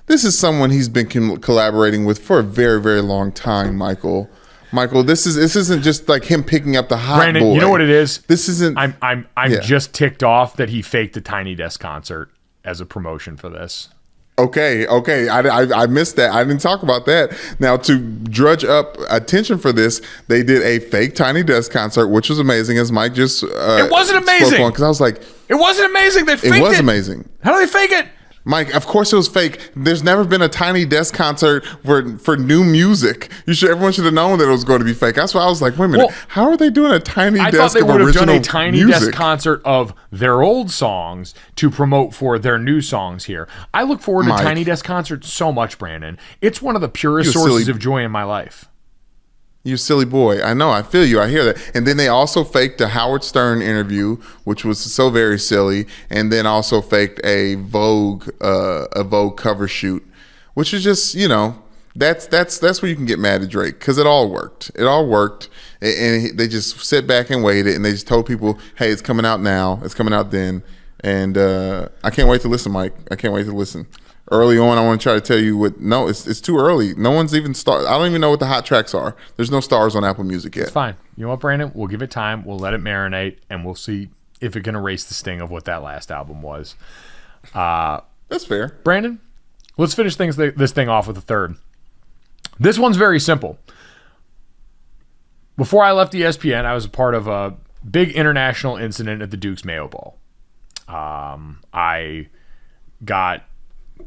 This is someone he's been collaborating with for a very, very long time, Michael. This isn't just like him picking up the hot Brandon, boy. you know what it is? This isn't. I'm just ticked off that he faked a Tiny Desk concert as a promotion for this. Okay. I missed that. I didn't talk about that. Now, to drudge up attention for this, they did a fake Tiny Desk concert, which was amazing, as Mike just it wasn't amazing because I was like, it wasn't amazing. They faked it. It was amazing. How do they fake it? Mike, of course it was fake. There's never been a Tiny Desk concert for new music. Everyone should have known that it was going to be fake. That's why I was like, wait a minute, how are they doing a Tiny Desk of original music? I thought they would have done a Tiny Desk concert of their old songs to promote for their new songs here. I look forward to Tiny Desk concerts so much, Brandon. It's one of the purest sources of joy in my life. You silly boy. I know. I feel you. I hear that. And then they also faked a Howard Stern interview, which was so very silly. And then also faked a Vogue cover shoot, which is just, that's where you can get mad at Drake, because it all worked. And they just sit back and waited, and they just told people, hey, it's coming out now. It's coming out then. And I can't wait to listen, Mike. I can't wait to listen. Early on, I want to try to tell you it's too early. No one's even started. I don't even know what the hot tracks are. There's no stars on Apple Music yet. It's fine. You know what, Brandon? We'll give it time. We'll let it marinate, and we'll see if it can erase the sting of what that last album was. That's fair. Brandon, let's finish this thing off with a third. This one's very simple. Before I left ESPN, I was a part of a big international incident at the Duke's Mayo Bowl. I got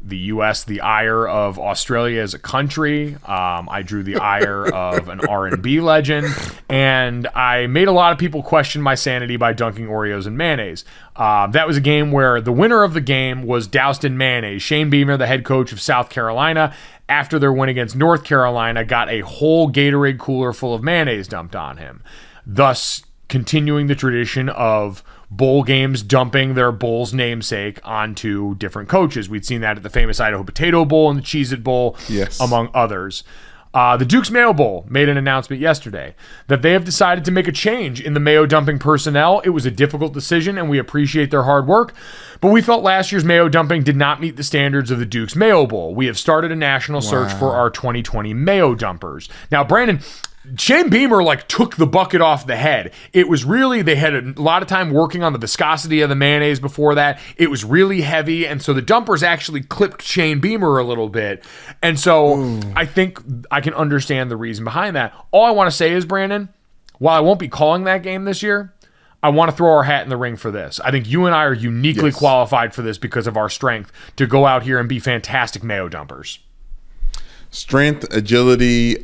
the U.S. the ire of Australia as a country. I drew the ire of an R&B legend, and I made a lot of people question my sanity by dunking Oreos in mayonnaise. That was a game where the winner of the game was doused in mayonnaise. Shane Beamer, the head coach of South Carolina, after their win against North Carolina, got a whole Gatorade cooler full of mayonnaise dumped on him, thus continuing the tradition of bowl games dumping their bowl's namesake onto different coaches. We'd seen that at the famous Idaho Potato Bowl and the Cheez-It Bowl, yes, among others. The Duke's Mayo Bowl made an announcement yesterday that they have decided to make a change in the mayo dumping personnel. It was a difficult decision, and we appreciate their hard work, but we felt last year's mayo dumping did not meet the standards of the Duke's Mayo Bowl. We have started a national search for our 2020 mayo dumpers. Now, Brandon, Shane Beamer took the bucket off the head. It was really, they had a lot of time working on the viscosity of the mayonnaise before that. It was really heavy, and so the dumpers actually clipped Shane Beamer a little bit. And so I think I can understand the reason behind that. All I want to say is, Brandon, while I won't be calling that game this year, I want to throw our hat in the ring for this. I think you and I are uniquely qualified for this because of our strength to go out here and be fantastic mayo dumpers. Strength, agility,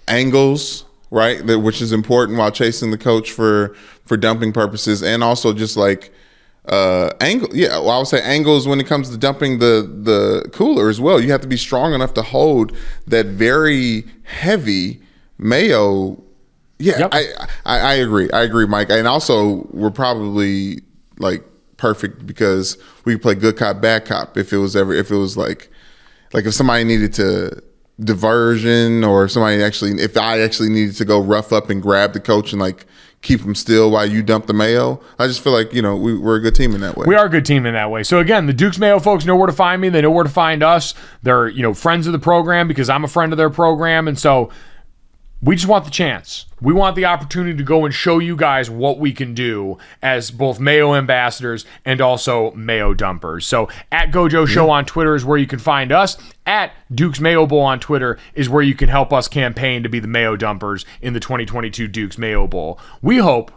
angles, right? Which is important while chasing the coach for dumping purposes, and also just angle. Yeah, well, I would say angles when it comes to dumping the cooler as well. You have to be strong enough to hold that very heavy mayo. Yeah, yep. I agree, Mike. And also, we're probably perfect because we could play good cop, bad cop if if somebody needed to diversion, or if I actually needed to go rough up and grab the coach and keep him still while you dump the mayo. I just feel like, we're a good team in that way. We are a good team in that way. So again, the Duke's Mayo folks know where to find me. They know where to find us. They're, friends of the program because I'm a friend of their program. And so we just want the chance. We want the opportunity to go and show you guys what we can do as both Mayo ambassadors and also Mayo dumpers. So at GoJo Show on Twitter is where you can find us. At Duke's Mayo Bowl on Twitter is where you can help us campaign to be the Mayo dumpers in the 2022 Duke's Mayo Bowl. We hope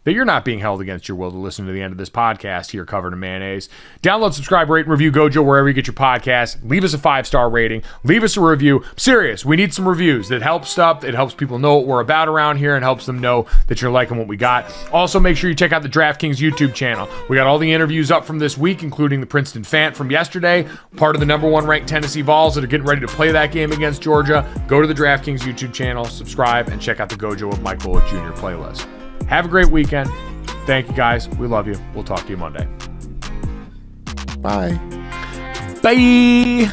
that you're not being held against your will to listen to the end of this podcast here covered in mayonnaise. Download, subscribe, rate, and review GoJo wherever you get your podcasts. Leave us a 5-star rating. Leave us a review. I'm serious, we need some reviews. That helps stuff. It helps people know what we're about around here and helps them know that you're liking what we got. Also, make sure you check out the DraftKings YouTube channel. We got all the interviews up from this week, including the Princeton Fant from yesterday, part of the number 1 ranked Tennessee Vols that are getting ready to play that game against Georgia. Go to the DraftKings YouTube channel, subscribe, and check out the GoJo with Mike Bullock Jr. playlist. Have a great weekend. Thank you, guys. We love you. We'll talk to you Monday. Bye. Bye.